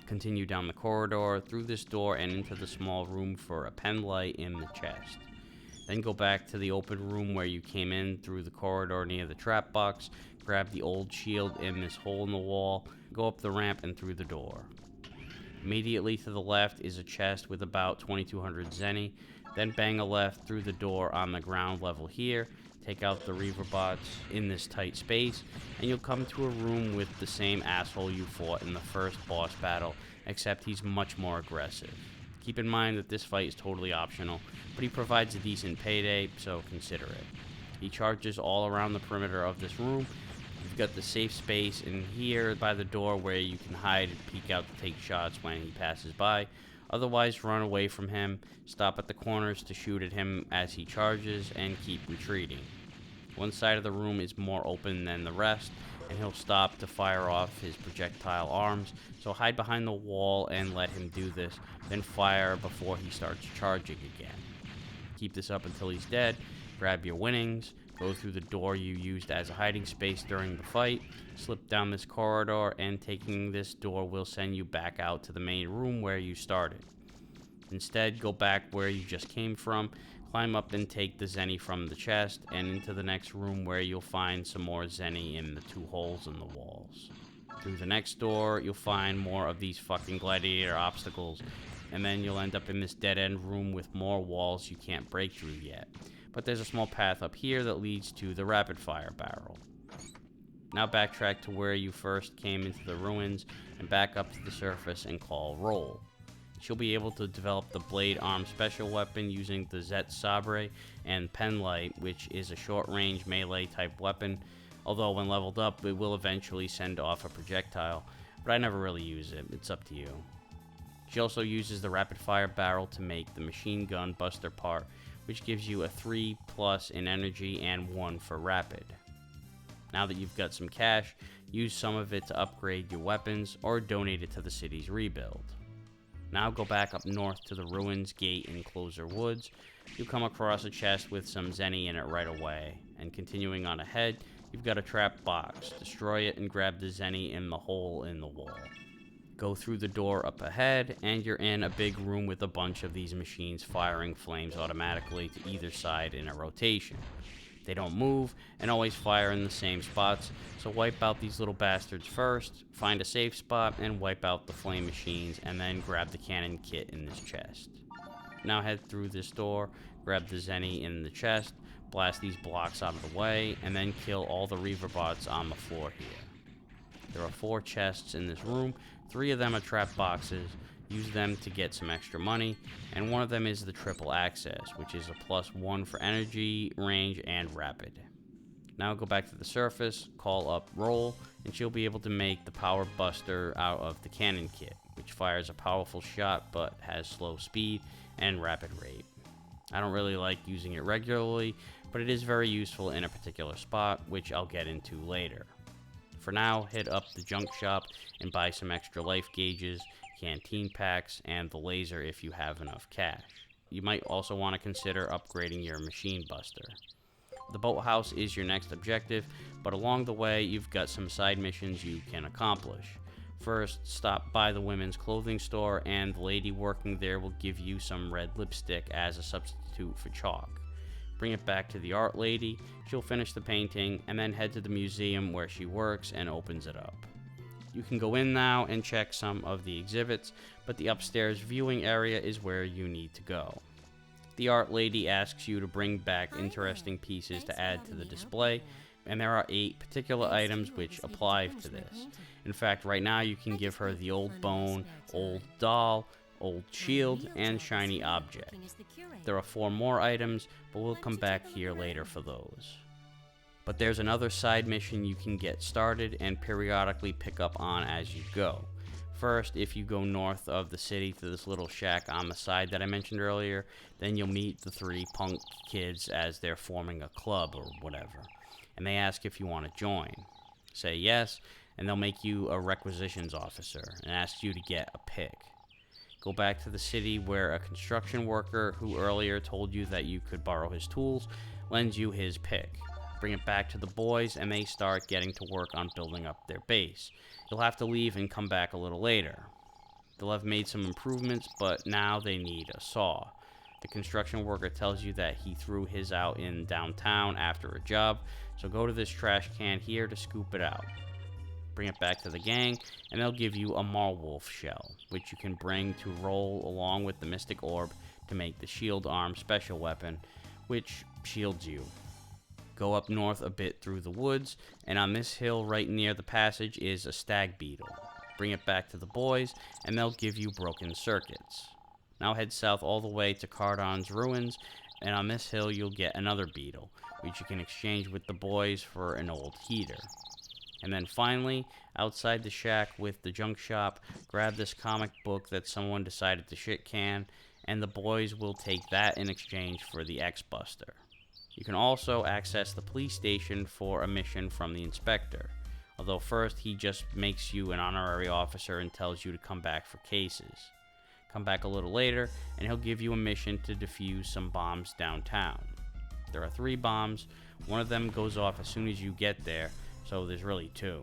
A: Continue down the corridor, through this door, and into the small room for a pen light in the chest. Then go back to the open room where you came in through the corridor near the trap box, grab the old shield in this hole in the wall, go up the ramp and through the door. Immediately to the left is a chest with about 2200 zenny, then bang a left through the door on the ground level here, take out the Reaver bots in this tight space, and you'll come to a room with the same asshole you fought in the first boss battle, except he's much more aggressive. Keep in mind that this fight is totally optional, but he provides a decent payday, so consider it. He charges all around the perimeter of this room. You've got the safe space in here by the door where you can hide and peek out to take shots when he passes by. Otherwise, run away from him, stop at the corners to shoot at him as he charges, and keep retreating. One side of the room is more open than the rest, and he'll stop to fire off his projectile arms, so hide behind the wall and let him do this, then fire before he starts charging again. Keep this up until he's dead, grab your winnings, go through the door you used as a hiding space during the fight, slip down this corridor, and taking this door will send you back out to the main room where you started. Instead, go back where you just came from, climb up and take the zenny from the chest, and into the next room where you'll find some more zenny in the two holes in the walls. Through the next door, you'll find more of these fucking gladiator obstacles, and then you'll end up in this dead-end room with more walls you can't break through yet. But there's a small path up here that leads to the rapid-fire barrel. Now backtrack to where you first came into the ruins, and back up to the surface and call roll. She'll be able to develop the blade arm special weapon using the Zet Sabre and Penlight, which is a short-range melee type weapon, although when leveled up it will eventually send off a projectile, but I never really use it, it's up to you. She also uses the rapid fire barrel to make the machine gun buster part, which gives you a 3+ in energy and 1 for rapid. Now that you've got some cash, use some of it to upgrade your weapons or donate it to the city's rebuild. Now go back up north to the ruins gate in Closer Woods. You'll come across a chest with some zenny in it right away, and continuing on ahead, you've got a trap box. Destroy it and grab the zenny in the hole in the wall. Go through the door up ahead, and you're in a big room with a bunch of these machines firing flames automatically to either side in a rotation. They don't move and always fire in the same spots, so wipe out these little bastards first, find a safe spot, and wipe out the flame machines, and then grab the cannon kit in this chest. Now head through this door, grab the zenny in the chest, blast these blocks out of the way, and then kill all the Reaver bots on the floor here. There are 4 chests in this room, 3 of them are trap boxes. Use them to get some extra money, and one of them is the triple access, which is a +1 for energy, range, and rapid. Now go back to the surface, call up roll, and she'll be able to make the power buster out of the cannon kit, which fires a powerful shot but has slow speed and rapid rate. I don't really like using it regularly, but it is very useful in a particular spot, which I'll get into later. For now, hit up the junk shop and buy some extra life gauges, canteen packs, and the laser if you have enough cash. You might also want to consider upgrading your machine buster. The boathouse is your next objective, but along the way you've got some side missions you can accomplish. First, stop by the women's clothing store, and the lady working there will give you some red lipstick as a substitute for chalk. Bring it back to the art lady, she'll finish the painting, and then head to the museum where she works and opens it up. You can go in now and check some of the exhibits, but the upstairs viewing area is where you need to go. The art lady asks you to bring back interesting pieces to add to the display, and there are 8 particular items which apply to this. In fact, right now you can give her the old bone, old doll, old shield, and shiny object. There are 4 more items, but we'll come back here later for those. But there's another side mission you can get started and periodically pick up on as you go. First, if you go north of the city to this little shack on the side that I mentioned earlier, then you'll meet the 3 punk kids as they're forming a club or whatever. And they ask if you want to join. Say yes, and they'll make you a requisitions officer and ask you to get a pick. Go back to the city where a construction worker who earlier told you that you could borrow his tools lends you his pick. Bring it back to the boys and they start getting to work on building up their base. You'll have to leave and come back a little later. They'll have made some improvements, but now they need a saw. The construction worker tells you that he threw his out in downtown after a job, so go to this trash can here to scoop it out. Bring it back to the gang, and they'll give you a Marwolf shell, which you can bring to roll along with the Mystic Orb to make the shield arm special weapon, which shields you. Go up north a bit through the woods, and on this hill right near the passage is a stag beetle. Bring it back to the boys, and they'll give you broken circuits. Now head south all the way to Cardon's ruins, and on this hill you'll get another beetle, which you can exchange with the boys for an old heater. And then finally, outside the shack with the junk shop, grab this comic book that someone decided to shit can, and the boys will take that in exchange for the X-Buster. You can also access the police station for a mission from the inspector, although first he just makes you an honorary officer and tells you to come back for cases. Come back a little later, and he'll give you a mission to defuse some bombs downtown. There are 3 bombs, one of them goes off as soon as you get there, so there's really 2.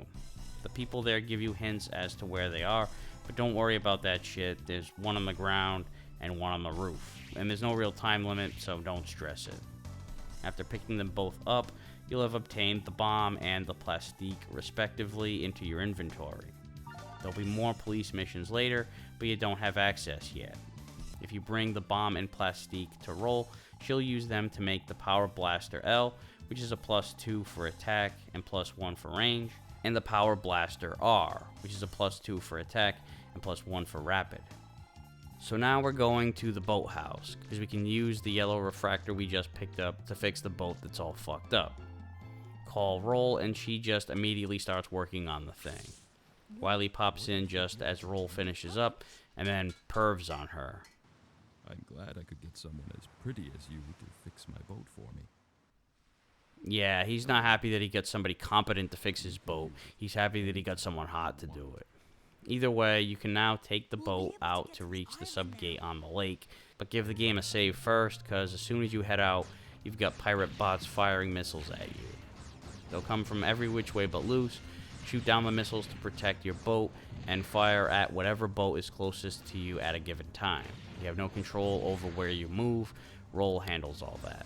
A: The people there give you hints as to where they are, but don't worry about that shit. There's one on the ground and one on the roof, and there's no real time limit, so don't stress it. After picking them both up, you'll have obtained the bomb and the plastique respectively into your inventory. There'll be more police missions later, but you don't have access yet. If you bring the bomb and plastique to roll, she'll use them to make the Power Blaster L, which is a +2 for attack and +1 for range, and the Power Blaster R, which is a +2 for attack and +1 for rapid. So now we're going to the boathouse, because we can use the yellow refractor we just picked up to fix the boat that's all fucked up. Call Roll, and she just immediately starts working on the thing. Wiley pops in just as Roll finishes up, and then pervs on her.
C: I'm glad I could get someone as pretty as you to fix my boat for me.
A: Yeah, he's not happy that he got somebody competent to fix his boat. He's happy that he got someone hot to do it. Either way, you can now take the boat out to reach the subgate on the lake, but give the game a save first, because as soon as you head out, you've got pirate bots firing missiles at you. They'll come from every which way but loose, shoot down the missiles to protect your boat, and fire at whatever boat is closest to you at a given time. You have no control over where you move. Roll handles all that.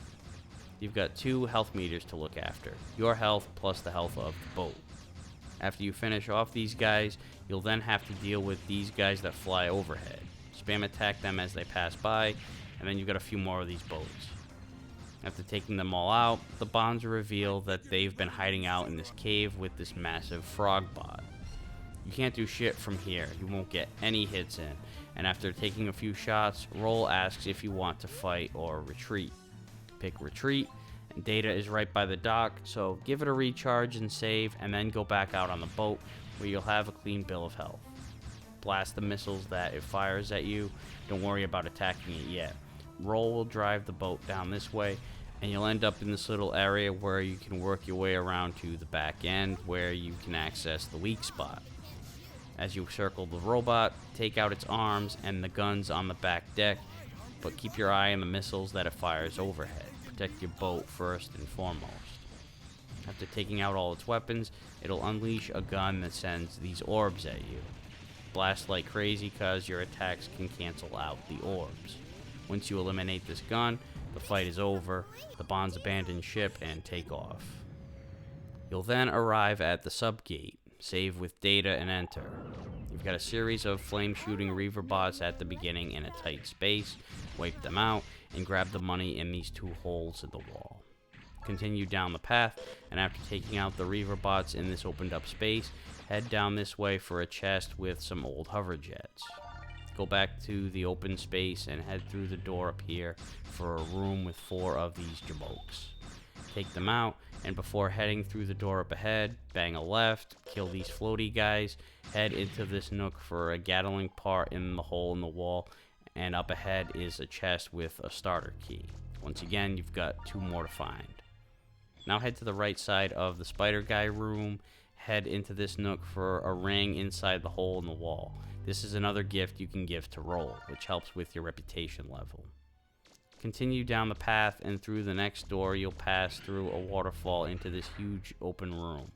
A: You've got 2 health meters to look after, your health plus the health of the boat. After you finish off these guys, you'll then have to deal with these guys that fly overhead. Spam attack them as they pass by, and then you've got a few more of these boats. After taking them all out, the bonds reveal that they've been hiding out in this cave with this massive frog bot. You can't do shit from here, you won't get any hits in, and after taking a few shots, Roll asks if you want to fight or retreat. Pick retreat, and Data is right by the dock, so give it a recharge and save, and then go back out on the boat where you'll have a clean bill of health. Blast the missiles that it fires at you, don't worry about attacking it yet. Roll will drive the boat down this way, and you'll end up in this little area where you can work your way around to the back end where you can access the weak spot. As you circle the robot, take out its arms and the guns on the back deck, but keep your eye on the missiles that it fires overhead. Protect your boat first and foremost. After taking out all its weapons, it'll unleash a gun that sends these orbs at you. Blast like crazy cause your attacks can cancel out the orbs. Once you eliminate this gun, The fight is over, the Bonnes abandon ship and take off. You'll then arrive at the sub-gate, save with data and enter. You've got a series of flame-shooting Reaver bots at the beginning in a tight space. Wipe them out and grab the money in these 2 holes in the wall. Continue down the path, and after taking out the Reaver bots in this opened up space, head down this way for a chest with some old hover jets. Go back to the open space and head through the door up here for a room with 4 of these jabokes. Take them out, and before heading through the door up ahead, bang a left, kill these floaty guys, head into this nook for a Gatling part in the hole in the wall, and up ahead is a chest with a starter key. Once again, you've got 2 more to find. Now head to the right side of the spider guy room, head into this nook for a ring inside the hole in the wall. This is another gift you can give to Roll, which helps with your reputation level. Continue down the path, and through the next door you'll pass through a waterfall into this huge open room.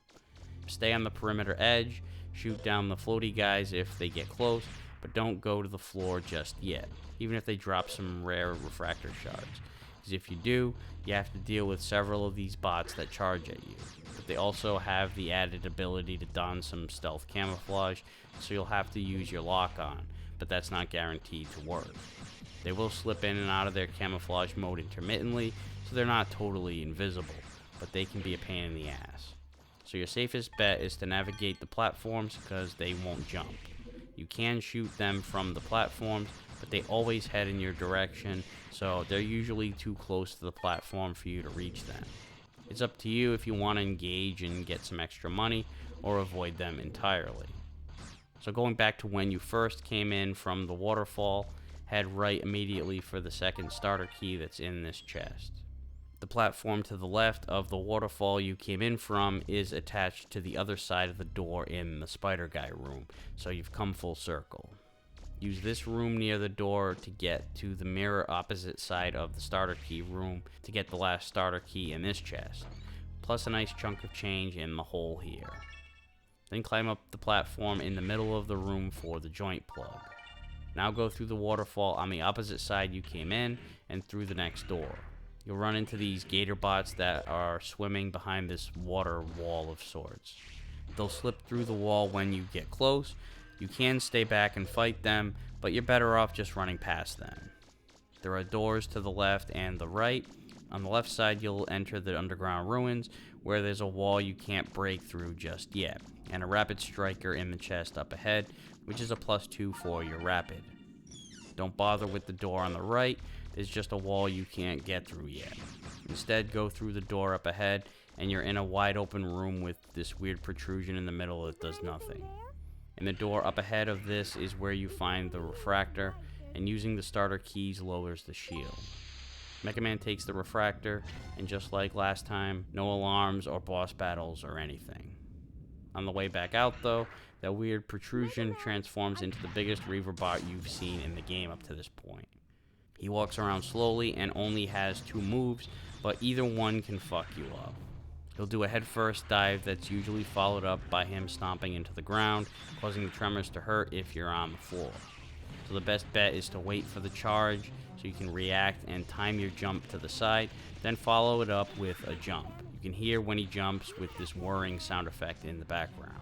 A: Stay on the perimeter edge, shoot down the floaty guys if they get close, but don't go to the floor just yet, even if they drop some rare refractor shards. Because if you do, you have to deal with several of these bots that charge at you. But they also have the added ability to don some stealth camouflage, so you'll have to use your lock-on, but that's not guaranteed to work. They will slip in and out of their camouflage mode intermittently, so they're not totally invisible, but they can be a pain in the ass. So your safest bet is to navigate the platforms because they won't jump. You can shoot them from the platforms, but they always head in your direction, so they're usually too close to the platform for you to reach them. It's up to you if you want to engage and get some extra money, or avoid them entirely. So going back to when you first came in from the waterfall, head right immediately for the second starter key that's in this chest. The platform to the left of the waterfall you came in from is attached to the other side of the door in the spider guy room, so you've come full circle. Use this room near the door to get to the mirror opposite side of the starter key room to get the last starter key in this chest, plus a nice chunk of change in the hole here. Then climb up the platform in the middle of the room for the joint plug. Now go through the waterfall on the opposite side you came in and through the next door. You'll run into these gator bots that are swimming behind this water wall of sorts. They'll slip through the wall when you get close. You can stay back and fight them, but you're better off just running past them. There are doors to the left and the right. On the left side you'll enter the underground ruins, where there's a wall you can't break through just yet, and a rapid striker in the chest up ahead, which is a +2 for your rapid. Don't bother with the door on the right, there's just a wall you can't get through yet. Instead, go through the door up ahead, and you're in a wide open room with this weird protrusion in the middle that does nothing. In the door up ahead of this is where you find the refractor, and using the starter keys lowers the shield. Mega Man takes the refractor, and just like last time, no alarms or boss battles or anything. On the way back out though, that weird protrusion transforms into the biggest Reaver bot you've seen in the game up to this point. He walks around slowly and only has 2 moves, but either one can fuck you up. He'll do a headfirst dive that's usually followed up by him stomping into the ground, causing the tremors to hurt if you're on the floor. So the best bet is to wait for the charge so you can react and time your jump to the side, then follow it up with a jump. You can hear when he jumps with this whirring sound effect in the background.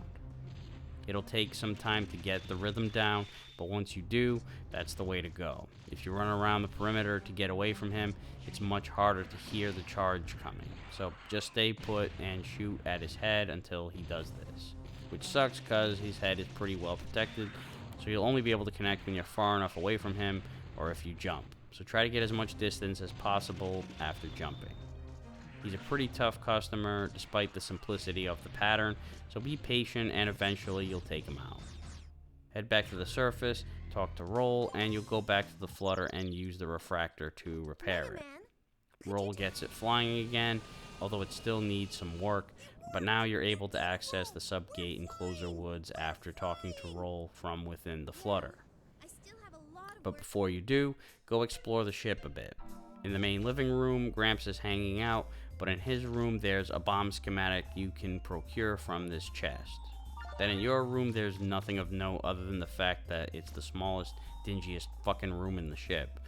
A: It'll take some time to get the rhythm down, but once you do, that's the way to go. If you run around the perimeter to get away from him, it's much harder to hear the charge coming. So just stay put and shoot at his head until he does this. Which sucks because his head is pretty well protected, so you'll only be able to connect when you're far enough away from him or if you jump. So try to get as much distance as possible after jumping. He's a pretty tough customer despite the simplicity of the pattern, so be patient and eventually you'll take him out. Head back to the surface, talk to Roll, and you'll go back to the flutter and use the refractor to repair it. Roll gets it flying again, although it still needs some work, but now you're able to access the sub-gate in Closer Woods after talking to Roll from within the flutter. But before you do, go explore the ship a bit. In the main living room, Gramps is hanging out, but in his room there's a bomb schematic you can procure from this chest. Then in your room there's nothing of note other than the fact that it's the smallest, dingiest fucking room in the ship.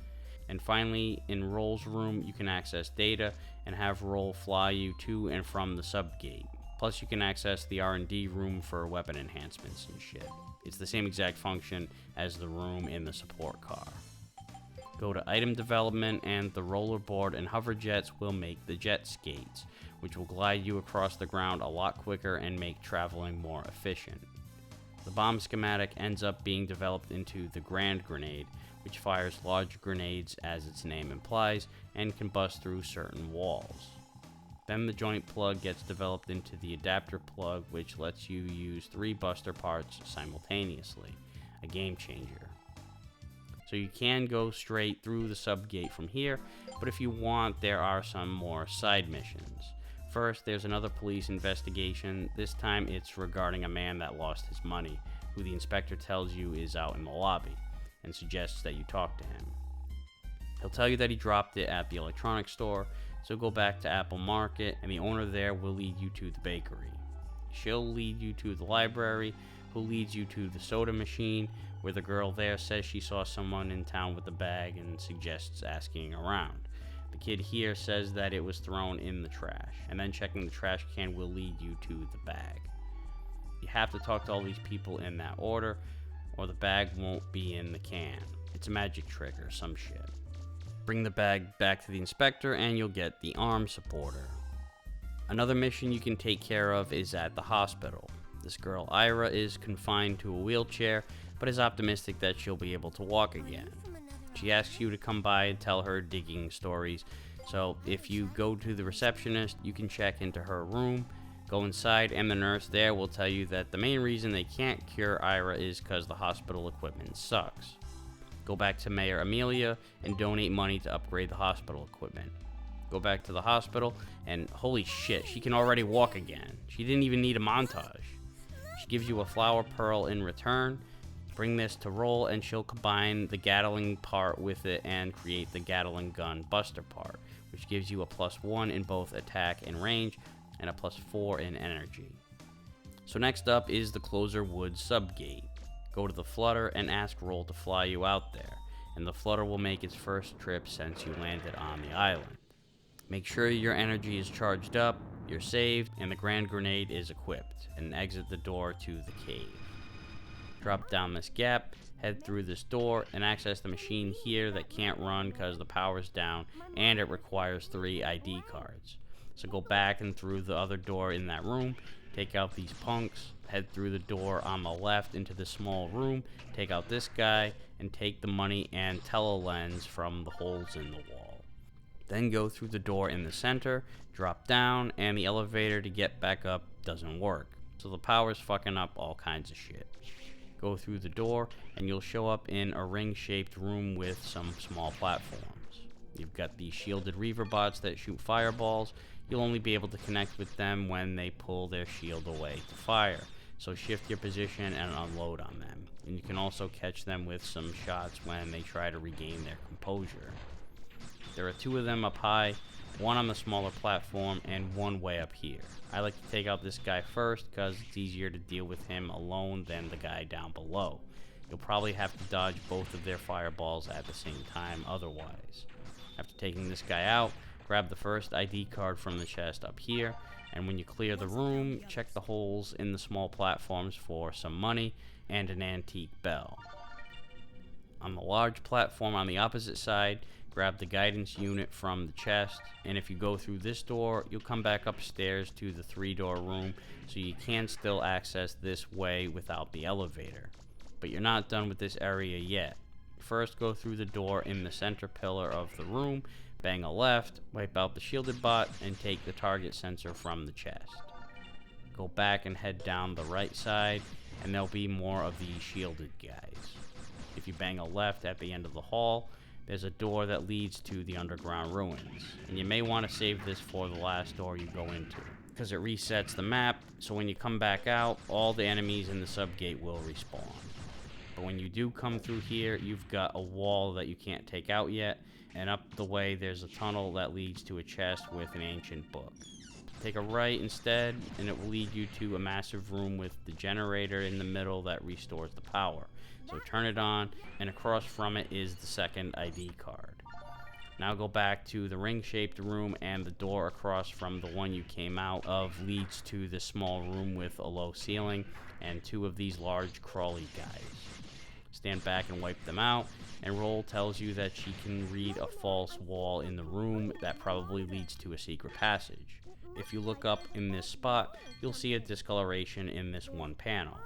A: And finally, in Roll's room, you can access data and have Roll fly you to and from the subgate. Plus, you can access the R&D room for weapon enhancements and shit. It's the same exact function as the room in the support car. Go to item development, and the rollerboard and hover jets will make the jet skates, which will glide you across the ground a lot quicker and make traveling more efficient. The bomb schematic ends up being developed into the Grand Grenade, which fires large grenades as its name implies and can bust through certain walls. Then the joint plug gets developed into the adapter plug, which lets you use 3 buster parts simultaneously, a game changer. So you can go straight through the subgate from here, but if you want, there are some more side missions. First, there's another police investigation. This time it's regarding a man that lost his money, who the inspector tells you is out in the lobby, and suggests that you talk to him. He'll tell you that he dropped it at the electronics store, so go back to Apple Market, and the owner there will lead you to the bakery. She'll lead you to the library, who leads you to the soda machine, where the girl there says she saw someone in town with a bag and suggests asking around. The kid here says that it was thrown in the trash, and then checking the trash can will lead you to the bag. You have to talk to all these people in that order, or the bag won't be in the can. It's a magic trick or some shit. Bring the bag back to the inspector and you'll get the arm supporter. Another mission you can take care of is at the hospital. This girl Ira is confined to a wheelchair, but is optimistic that she'll be able to walk again. She asks you to come by and tell her digging stories, so if you go to the receptionist, you can check into her room, go inside, and the nurse there will tell you that the main reason they can't cure Ira is because the hospital equipment sucks. Go back to Mayor Amelia and donate money to upgrade the hospital equipment. Go back to the hospital, and holy shit, she can already walk again. She didn't even need a montage. She gives you a flower pearl in return. Bring this to Roll, and she'll combine the Gatling part with it and create the Gatling gun buster part, which gives you a +1 in both attack and range, and a +4 in energy. So next up is the Closer Woods subgate. Go to the Flutter and ask Roll to fly you out there, and the Flutter will make its first trip since you landed on the island. Make sure your energy is charged up, you're saved, and the Grand Grenade is equipped, and exit the door to the cave. Drop down this gap, head through this door, and access the machine here that can't run because the power's down, and it requires 3 ID cards. So go back and through the other door in that room, take out these punks, head through the door on the left into the small room, take out this guy, and take the money and telelens from the holes in the wall. Then go through the door in the center, drop down, and the elevator to get back up doesn't work. So the power's fucking up all kinds of shit. Go through the door, and you'll show up in a ring-shaped room with some small platforms. You've got these shielded Reaver bots that shoot fireballs. You'll only be able to connect with them when they pull their shield away to fire. So shift your position and unload on them. And you can also catch them with some shots when they try to regain their composure. There are 2 of them up high, 1 on the smaller platform, and 1 way up here. I like to take out this guy first because it's easier to deal with him alone than the guy down below. You'll probably have to dodge both of their fireballs at the same time otherwise. After taking this guy out, grab the first ID card from the chest up here, and when you clear the room, check the holes in the small platforms for some money and an antique bell. On the large platform on the opposite side, grab the guidance unit from the chest, and if you go through this door, you'll come back upstairs to the 3-door room, so you can still access this way without the elevator. But you're not done with this area yet. First, go through the door in the center pillar of the room, bang a left, wipe out the shielded bot, and take the target sensor from the chest. Go back and head down the right side, and there'll be more of these shielded guys. If you bang a left at the end of the hall, there's a door that leads to the underground ruins, and you may want to save this for the last door you go into, because it resets the map, so when you come back out, all the enemies in the subgate will respawn. But when you do come through here, you've got a wall that you can't take out yet, and up the way there's a tunnel that leads to a chest with an ancient book. Take a right instead, and it will lead you to a massive room with the generator in the middle that restores the power. So turn it on, and across from it is the second ID card. Now go back to the ring-shaped room, and the door across from the one you came out of leads to this small room with a low ceiling and 2 of these large crawly guys. Stand back and wipe them out, and Roll tells you that she can read a false wall in the room that probably leads to a secret passage. If you look up in this spot, you'll see a discoloration in this one panel.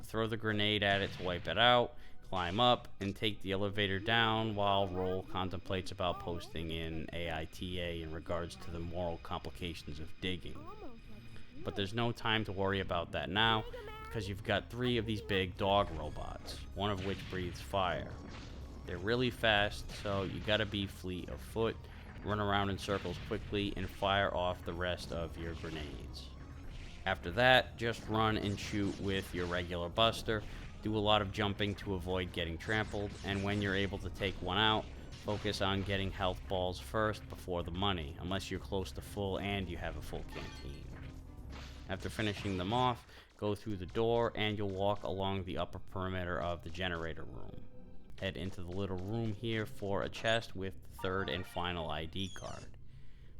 A: Throw the grenade at it to wipe it out, climb up, and take the elevator down while Roll contemplates about posting in AITA in regards to the moral complications of digging. But there's no time to worry about that now, because you've got 3 of these big dog robots, one of which breathes fire. They're really fast, so you gotta be fleet of foot, run around in circles quickly, and fire off the rest of your grenades. After that, just run and shoot with your regular buster, do a lot of jumping to avoid getting trampled, and when you're able to take one out, focus on getting health balls first before the money, unless you're close to full and you have a full canteen. After finishing them off, go through the door and you'll walk along the upper perimeter of the generator room. Head into the little room here for a chest with the 3rd and final ID card.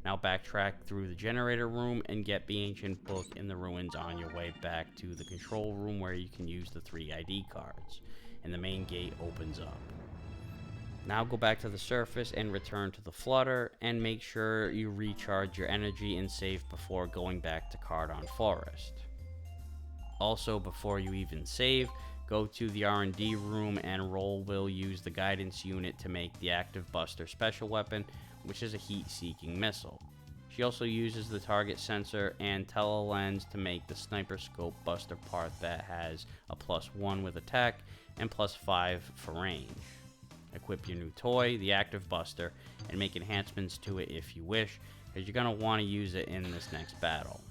A: Now backtrack through the generator room and get the ancient book in the ruins on your way back to the control room where you can use the 3 ID cards, and the main gate opens up. Now go back to the surface and return to the flutter, and make sure you recharge your energy and save before going back to Cardon Forest. Also, before you even save, go to the R&D room, and Roll will use the guidance unit to make the active buster special weapon, which is a heat-seeking missile. She also uses the target sensor and telelens to make the sniper scope buster part that has a +1 with attack and +5 for range. Equip your new toy, the active buster, and make enhancements to it if you wish, because you're going to want to use it in this next battle.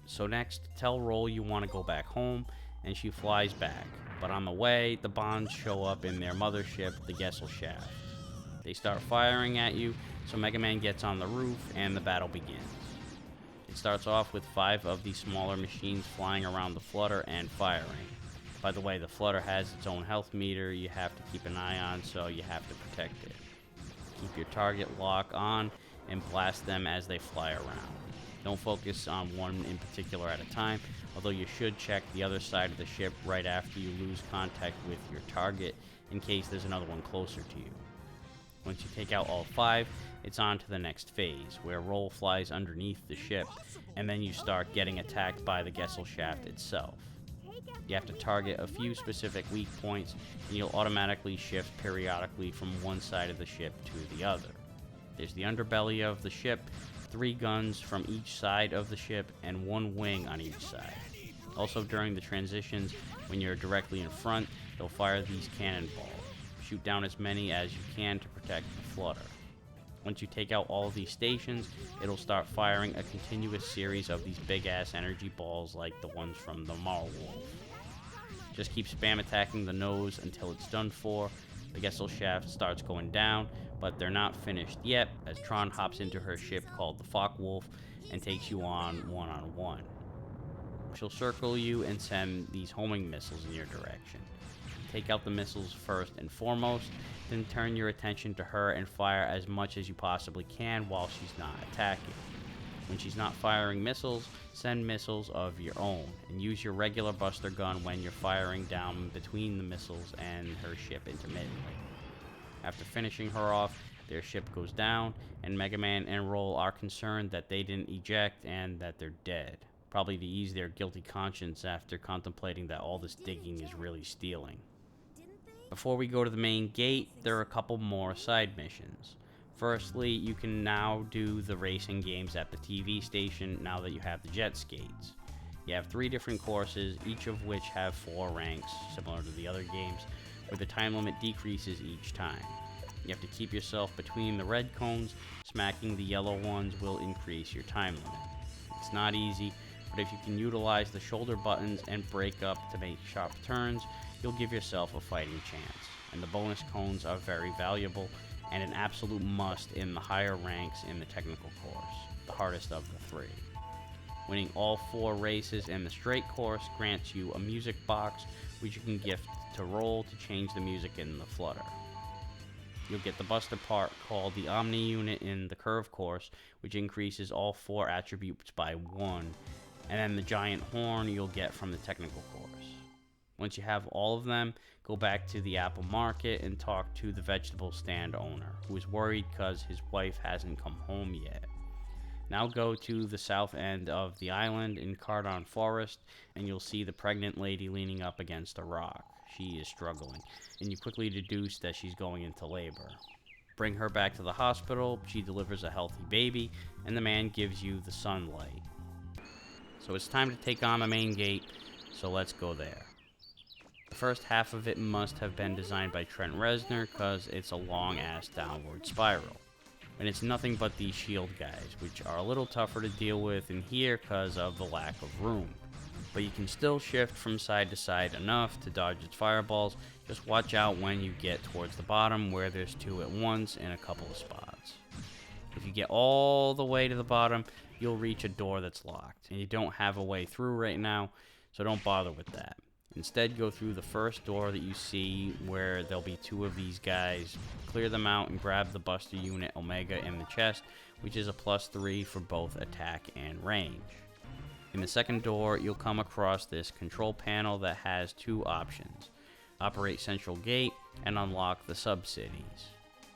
A: So next, tell Roll you want to go back home, and she flies back. But on the way, the Bonds show up in their mothership, the Gessle Shaft. They start firing at you, so Mega Man gets on the roof, and the battle begins. It starts off with 5 of these smaller machines flying around the flutter and firing. By the way, the flutter has its own health meter you have to keep an eye on, so you have to protect it. Keep your target lock on and blast them as they fly around. Don't focus on one in particular at a time, although you should check the other side of the ship right after you lose contact with your target in case there's another one closer to you. Once you take out all 5, it's on to the next phase, where Roll flies underneath the ship, and then you start getting attacked by the Gessle Shaft itself. You have to target a few specific weak points, and you'll automatically shift periodically from one side of the ship to the other. There's the underbelly of the ship, 3 guns from each side of the ship, and 1 wing on each side. Also during the transitions, when you're directly in front, they'll fire these cannonballs. Shoot down as many as you can to protect the flutter. Once you take out all of these stations, it'll start firing a continuous series of these big ass energy balls like the ones from the Marwolf. Just keep spam attacking the nose until it's done for. The Gessle Shaft starts going down, but they're not finished yet, as Tron hops into her ship called the Focke-Wulf and takes you on one-on-one. She'll circle you and send these homing missiles in your direction. Take out the missiles first and foremost, then turn your attention to her and fire as much as you possibly can while she's not attacking. When she's not firing missiles, send missiles of your own, and use your regular buster gun when you're firing down between the missiles and her ship intermittently. After finishing her off, their ship goes down, and Mega Man and Roll are concerned that they didn't eject and that they're dead. Probably to ease their guilty conscience after contemplating that all this digging is really stealing. Before we go to the main gate, there are a couple more side missions. Firstly, you can now do the racing games at the TV station now that you have the jet skates. You have 3 different courses, each of which have 4 ranks, similar to the other games, where the time limit decreases each time. You have to keep yourself between the red cones, smacking the yellow ones will increase your time limit. It's not easy, but if you can utilize the shoulder buttons and brake up to make sharp turns, you'll give yourself a fighting chance. And the bonus cones are very valuable and an absolute must in the higher ranks in the technical course, the hardest of the 3. Winning all 4 races in the straight course grants you a music box, which you can gift to Roll to change the music in the flutter. you'll get the buster part called the Omni unit in the curve course, which increases all 4 attributes by 1, and then the giant horn you'll get from the technical course. Once you have all of them, go back to the apple market and talk to the vegetable stand owner, who is worried because his wife hasn't come home yet. Now go to the south end of the island in Cardon Forest, and you'll see the pregnant lady leaning up against a rock. She is struggling, and you quickly deduce that she's going into labor. Bring her back to the hospital, she delivers a healthy baby, and the man gives you the sunlight. So it's time to take on the main gate, so let's go there. The first half of it must have been designed by Trent Reznor, because it's a long-ass downward spiral. And it's nothing but these shield guys, which are a little tougher to deal with in here because of the lack of room. But you can still shift from side to side enough to dodge its fireballs. Just watch out when you get towards the bottom, where there's 2 at once in a couple of spots. If you get all the way to the bottom, you'll reach a door that's locked, and you don't have a way through right now, so don't bother with that. Instead, go through the first door that you see, where there'll be 2 of these guys. Clear them out and grab the buster unit Omega in the chest, which is a +3 for both attack and range. In the second door, you'll come across this control panel that has 2 options: operate central gate and unlock the sub-cities.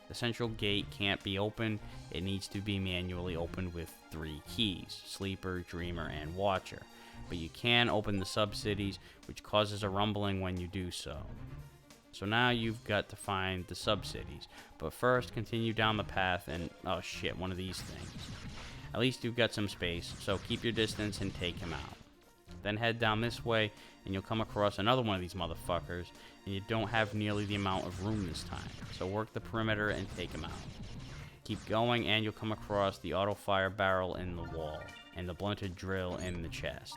A: The central gate can't be opened, it needs to be manually opened with 3 keys: Sleeper, Dreamer, and Watcher. But you can open the sub-cities, which causes a rumbling when you do so. So now you've got to find the sub-cities, but first continue down the path and, oh shit, one of these things. At least you've got some space, so keep your distance and take him out. Then head down this way, and you'll come across another one of these motherfuckers, and you don't have nearly the amount of room this time, so work the perimeter and take him out. Keep going, and you'll come across the auto-fire barrel in the wall, and the blunted drill in the chest.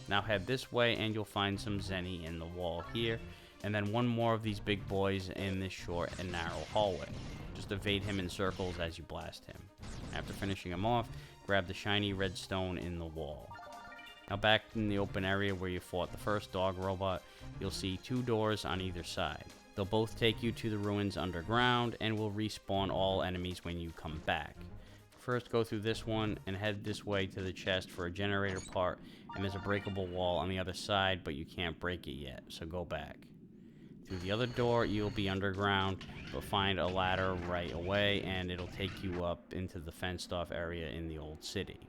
A: Now head this way and you'll find some Zenny in the wall here, and then one more of these big boys in this short and narrow hallway. Just evade him in circles as you blast him. After finishing him off, grab the shiny red stone in the wall. Now back in the open area where you fought the first dog robot, you'll see 2 doors on either side. They'll both take you to the ruins underground and will respawn all enemies when you come back. First, go through this one and head this way to the chest for a generator part, and there's a breakable wall on the other side, but you can't break it yet, so go back. Through the other door, you'll be underground, but find a ladder right away, and it'll take you up into the fenced-off area in the old city.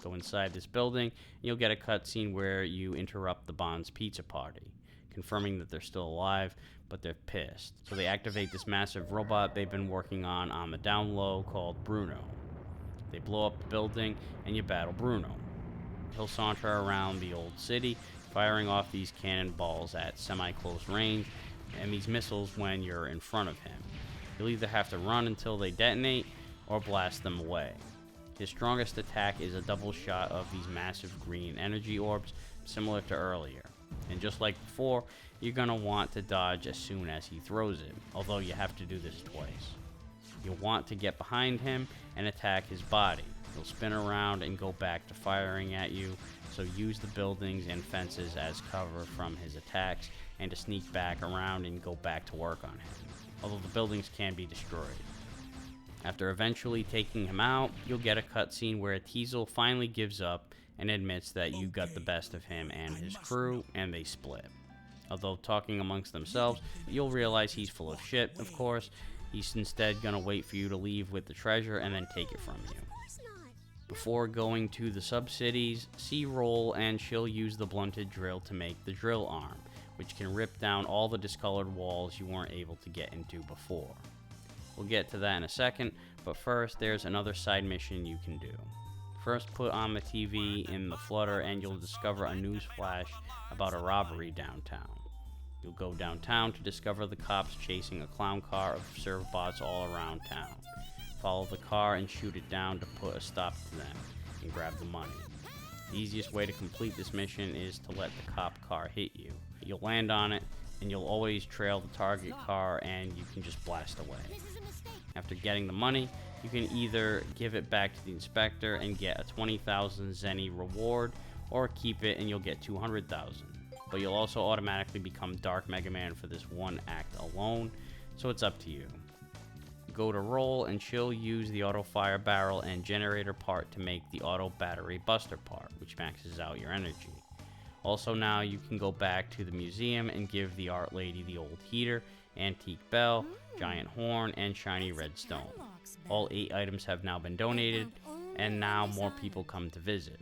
A: Go inside this building, and you'll get a cutscene where you interrupt the Bonne's pizza party, confirming that they're still alive, but they're pissed. So they activate this massive robot they've been working on the down low called Bruno. They blow up the building, and you battle Bruno. He'll saunter around the old city, firing off these cannonballs at semi-close range, and these missiles when you're in front of him. You'll either have to run until they detonate, or blast them away. His strongest attack is a double shot of these massive green energy orbs, similar to earlier. And just like before, you're gonna want to dodge as soon as he throws it, although you have to do this twice. You'll want to get behind him and attack his body. He'll spin around and go back to firing at you, so use the buildings and fences as cover from his attacks, and to sneak back around and go back to work on him, although the buildings can be destroyed. After eventually taking him out, you'll get a cutscene where Teasel finally gives up and admits that you got the best of him and his crew, and they split. Although talking amongst themselves, you'll realize he's full of shit, of course. He's instead gonna wait for you to leave with the treasure and then take it from you. Before going to the sub-cities, see Roll and she'll use the blunted drill to make the drill arm, which can rip down all the discolored walls you weren't able to get into before. We'll get to that in a second, but first there's another side mission you can do. First, put on the TV in the flutter and you'll discover a news flash about a robbery downtown. You'll go downtown to discover the cops chasing a clown car of servbots all around town. Follow the car and shoot it down to put a stop to them, and grab the money. The easiest way to complete this mission is to let the cop car hit you. You'll land on it, and you'll always trail the target car, and you can just blast away. After getting the money, you can either give it back to the inspector and get a 20,000 Zenny reward, or keep it and you'll get 200,000. But you'll also automatically become Dark Mega Man for this one act alone, so it's up to you. go to roll, and she'll use the auto fire barrel and generator part to make the auto battery buster part, which maxes out your energy. Also now you can go back to the museum and give the art lady the old heater, antique bell, giant horn, and shiny red stone. All 8 items have now been donated, and now more people come to visit.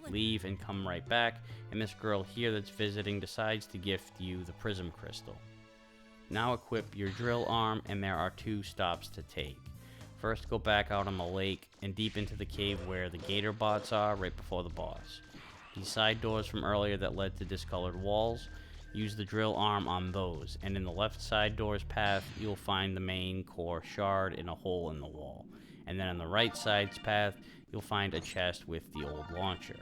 A: Leave and come right back, and this girl here that's visiting decides to gift you the prism crystal. Now equip your drill arm, and there are 2 stops to take. First, go back out on the lake and deep into the cave where the gator bots are right before the boss. These side doors from earlier that led to discolored walls, use the drill arm on those, and in the left side door's path, you'll find the main core shard in a hole in the wall. And then on the right side's path, you'll find a chest with the old launcher.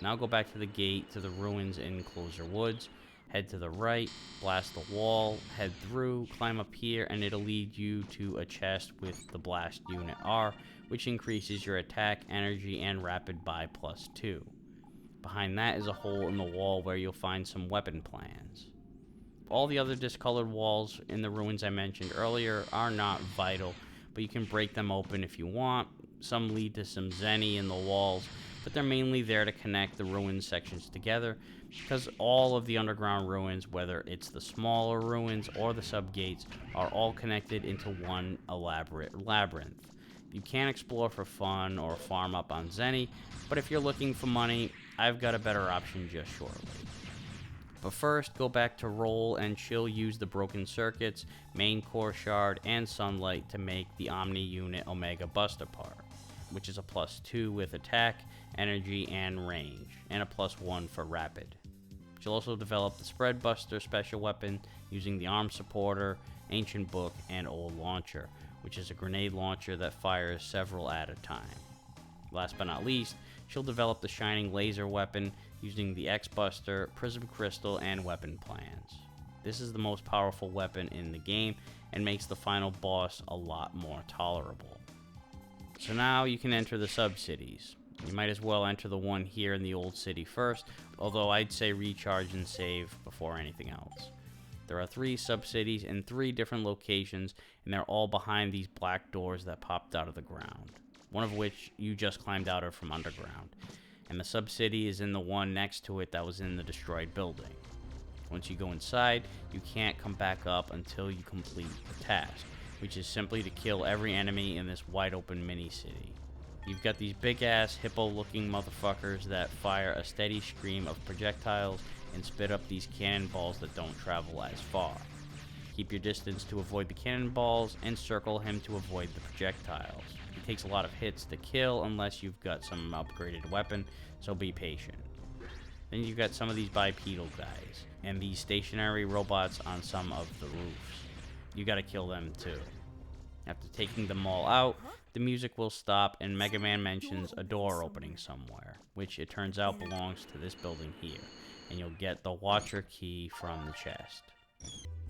A: Now go back to the gate to the ruins in Closer Woods, head to the right, blast the wall, head through, climb up here, and it'll lead you to a chest with the blast unit R, which increases your attack, energy, and rapid by +2. Behind that is a hole in the wall where you'll find some weapon plans. All the other discolored walls in the ruins I mentioned earlier are not vital, but you can break them open if you want. Some lead to some zenny in the walls, but they're mainly there to connect the ruin sections together, because all of the underground ruins, whether it's the smaller ruins or the subgates, are all connected into one elaborate labyrinth. You can explore for fun or farm up on zenny, but if you're looking for money, I've got a better option just shortly. But first, go back to roll, and she'll use the broken circuits, main core shard, and sunlight to make the Omni unit Omega Buster part, which is a +2 with attack, energy, and range, and a +1 for rapid. She'll also develop the Spread Buster special weapon using the arm supporter, ancient book, and old launcher, which is a grenade launcher that fires several at a time. Last but not least, she'll develop the shining laser weapon using the X-Buster, Prism Crystal, and weapon plans. This is the most powerful weapon in the game and makes the final boss a lot more tolerable. So now you can enter the sub-cities. You might as well enter the one here in the old city first, although I'd say recharge and save before anything else. There are 3 sub-cities in 3 different locations, and they're all behind these black doors that popped out of the ground, one of which you just climbed out of from underground, and the sub-city is in the one next to it that was in the destroyed building. Once you go inside, you can't come back up until you complete the task, which is simply to kill every enemy in this wide open mini-city. You've got these big-ass hippo-looking motherfuckers that fire a steady stream of projectiles and spit up these cannonballs that don't travel as far. Keep your distance to avoid the cannonballs, and circle him to avoid the projectiles. It takes a lot of hits to kill unless you've got some upgraded weapon, so be patient. Then you've got some of these bipedal guys, and these stationary robots on some of the roofs. You gotta kill them too. After taking them all out, the music will stop and Mega Man mentions a door opening somewhere, which it turns out belongs to this building here, and you'll get the Watcher key from the chest.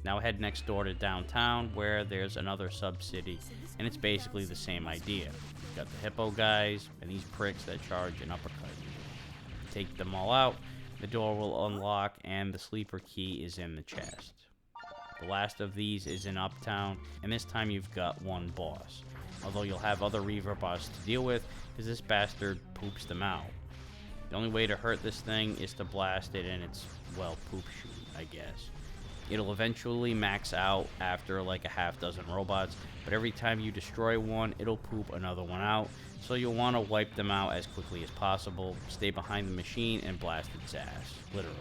A: Now head next door to downtown, where there's another sub-city, and it's basically the same idea. You've got the hippo guys, and these pricks that charge and uppercut you. Take them all out, the door will unlock, and the sleeper key is in the chest. The last of these is in Uptown, and this time you've got one boss, although you'll have other Reaver boss to deal with, because this bastard poops them out. The only way to hurt this thing is to blast it in its, well, poop chute, I guess. It'll eventually max out after like a half dozen robots, but every time you destroy one, it'll poop another one out, so you'll want to wipe them out as quickly as possible, stay behind the machine, and blast its ass, literally.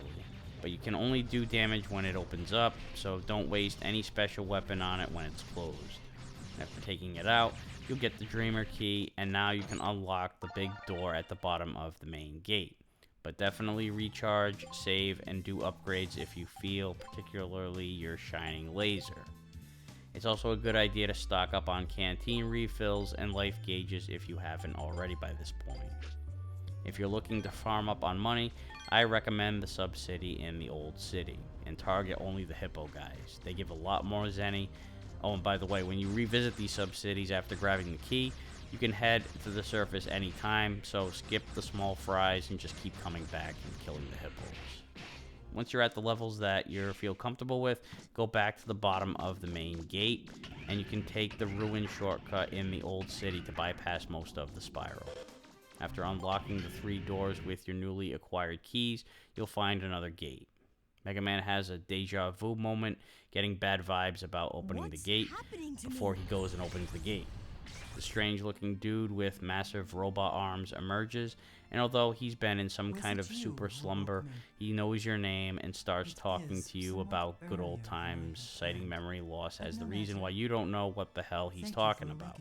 A: But you can only do damage when it opens up, so don't waste any special weapon on it when it's closed. After taking it out, you'll get the Dreamer key, and now you can unlock the big door at the bottom of the main gate. But definitely recharge, save, and do upgrades if you feel, particularly your shining laser. It's also a good idea to stock up on canteen refills and life gauges if you haven't already by this point. If you're looking to farm up on money, I recommend the sub-city in the old city, and target only the hippo guys. They give a lot more zenny. Oh, and by the way, when you revisit these sub-cities after grabbing the key, you can head to the surface anytime, so skip the small fries and just keep coming back and killing the hippos. Once you're at the levels that you feel comfortable with, go back to the bottom of the main gate, and you can take the ruined shortcut in the old city to bypass most of the spiral. After unlocking the 3 doors with your newly acquired keys, you'll find another gate. Mega Man has a deja vu moment, getting bad vibes about opening the gate before he goes and opens the gate. The strange-looking dude with massive robot arms emerges, and although he's been in some kind of super slumber, he knows your name and starts talking to you about good old times, citing memory loss as the reason why you don't know what the hell he's talking about.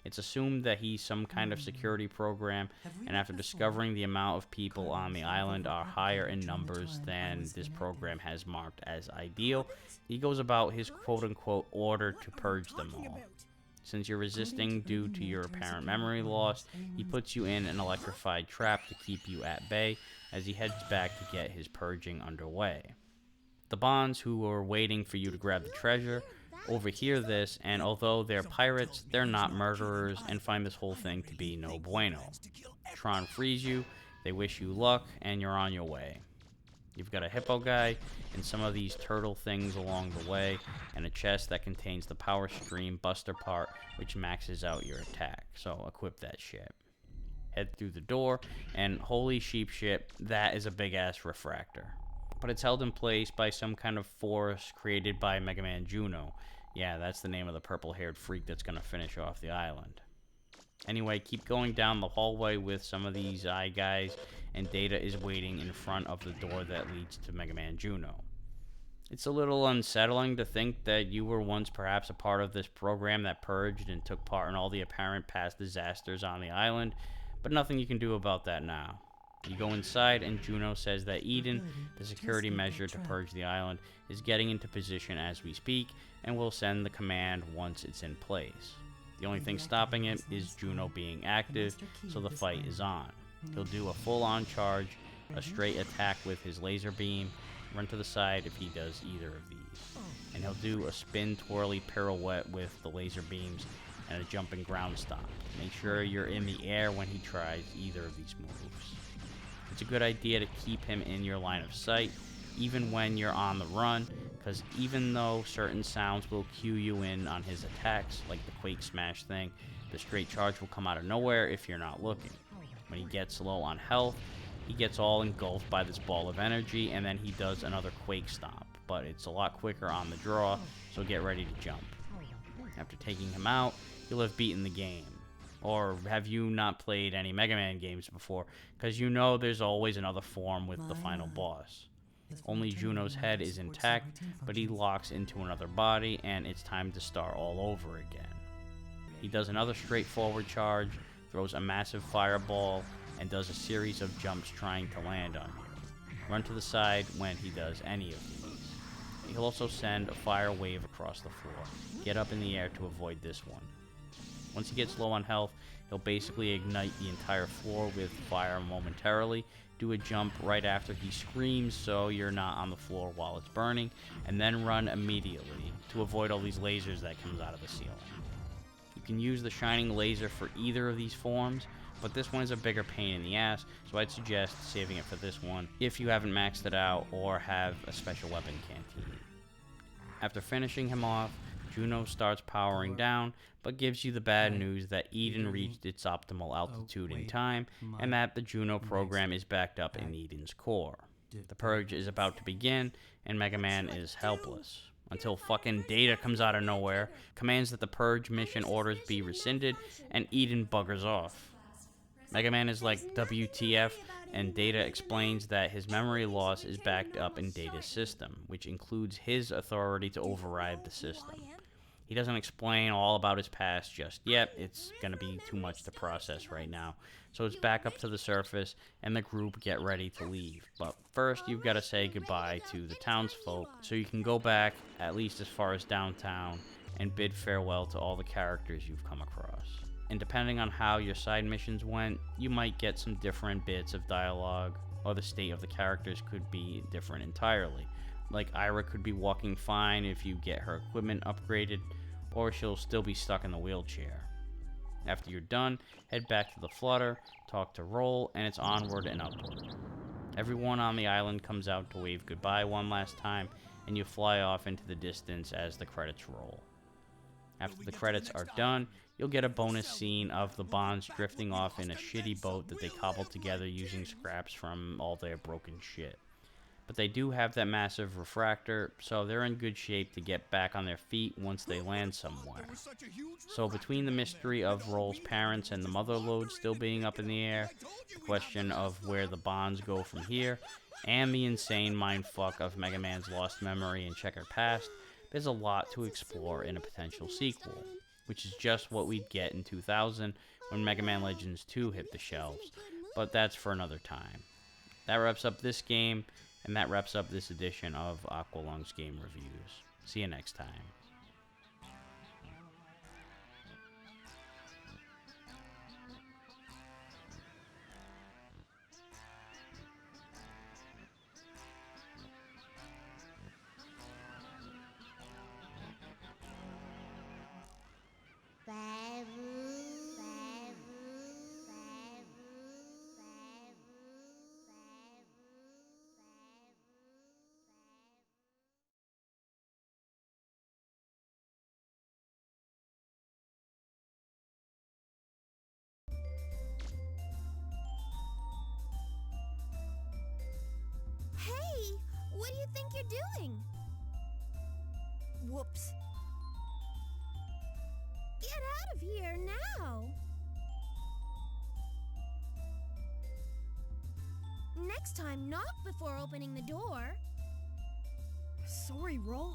A: It's assumed that he's some kind of security program, and after discovering the amount of people on the island are higher in numbers than this program has marked as ideal, he goes about his quote-unquote order to purge them all. Since you're resisting due to your apparent memory loss, he puts you in an electrified trap to keep you at bay as he heads back to get his purging underway. The Bonnes, who are waiting for you to grab the treasure, overhear this, and although they're pirates, they're not murderers and find this whole thing to be no bueno. Tron frees you, they wish you luck, and you're on your way. You've got a hippo guy and some of these turtle things along the way, and a chest that contains the power stream buster part, which maxes out your attack, so equip that shit. Head through the door, and holy sheep shit, that is a big ass refractor. But it's held in place by some kind of force created by Mega Man Juno. Yeah, that's the name of the purple-haired freak that's gonna finish off the island. Anyway, keep going down the hallway with some of these eye guys, and Data is waiting in front of the door that leads to Mega Man Juno. It's a little unsettling to think that you were once perhaps a part of this program that purged and took part in all the apparent past disasters on the island, but nothing you can do about that now. You go inside, and Juno says that Eden, the security measure to purge the island, is getting into position as we speak, and will send the command once it's in place. The only thing stopping it is Juno being active, so the fight is on. He'll do a full-on charge, a straight attack with his laser beam, run to the side if he does either of these. And he'll do a spin-twirly pirouette with the laser beams and a jumping ground stomp. Make sure you're in the air when he tries either of these moves. It's a good idea to keep him in your line of sight, even when you're on the run, because even though certain sounds will cue you in on his attacks, like the Quake Smash thing, the straight charge will come out of nowhere if you're not looking. When he gets low on health, he gets all engulfed by this ball of energy, and then he does another Quake Stomp, but it's a lot quicker on the draw, so get ready to jump. After taking him out, you'll have beaten the game. Or have you not played any Mega Man games before? Because you know there's always another form with the final boss. Only Juno's head is intact, but he locks into another body, and it's time to start all over again. He does another straightforward charge, throws a massive fireball, and does a series of jumps trying to land on you. Run to the side when he does any of these. He'll also send a fire wave across the floor. Get up in the air to avoid this one. Once he gets low on health, he'll basically ignite the entire floor with fire momentarily, do a jump right after he screams so you're not on the floor while it's burning, and then run immediately to avoid all these lasers that comes out of the ceiling. You can use the shining laser for either of these forms, but this one is a bigger pain in the ass, so I'd suggest saving it for this one if you haven't maxed it out or have a special weapon canteen. After finishing him off, Juno starts powering down, but gives you the bad news that Eden reached its optimal altitude in time, and that the Juno program is backed up in Eden's core. The purge is about to begin, and Mega Man is helpless. Until fucking Data comes out of nowhere, commands that the purge mission orders be rescinded, and Eden buggers off. Mega Man is like, WTF, and Data explains that his memory loss is backed up in Data's system, which includes his authority to override the system. He doesn't explain all about his past just yet, it's gonna be too much to process right now, so it's back up to the surface, and the group get ready to leave. But first, you've gotta say goodbye to the townsfolk, so you can go back, at least as far as downtown, and bid farewell to all the characters you've come across. And depending on how your side missions went, you might get some different bits of dialogue, or the state of the characters could be different entirely. Like Ira could be walking fine if you get her equipment upgraded, or she'll still be stuck in the wheelchair. After you're done, head back to the Flutter, talk to Roll, and it's onward and upward. Everyone on the island comes out to wave goodbye one last time, and you fly off into the distance as the credits roll. After the credits are done, you'll get a bonus scene of the Bonds drifting off in a shitty boat that they cobbled together using scraps from all their broken shit. But they do have that massive refractor, so they're in good shape to get back on their feet once they land somewhere. So between the mystery of Roll's parents and the mother lode still being up in the air, the question of where the Bonds go from here, and the insane mindfuck of Mega Man's lost memory and checkered past, there's a lot to explore in a potential sequel, which is just what we'd get in 2000 when Mega Man Legends 2 hit the shelves, but that's for another time. That wraps up this game, and that wraps up this edition of Aqualung's Game Reviews. See you next time.
B: Hey, what do you think you're doing? Whoops. Get out of here now. Next time, knock before opening the door. Sorry, Roll.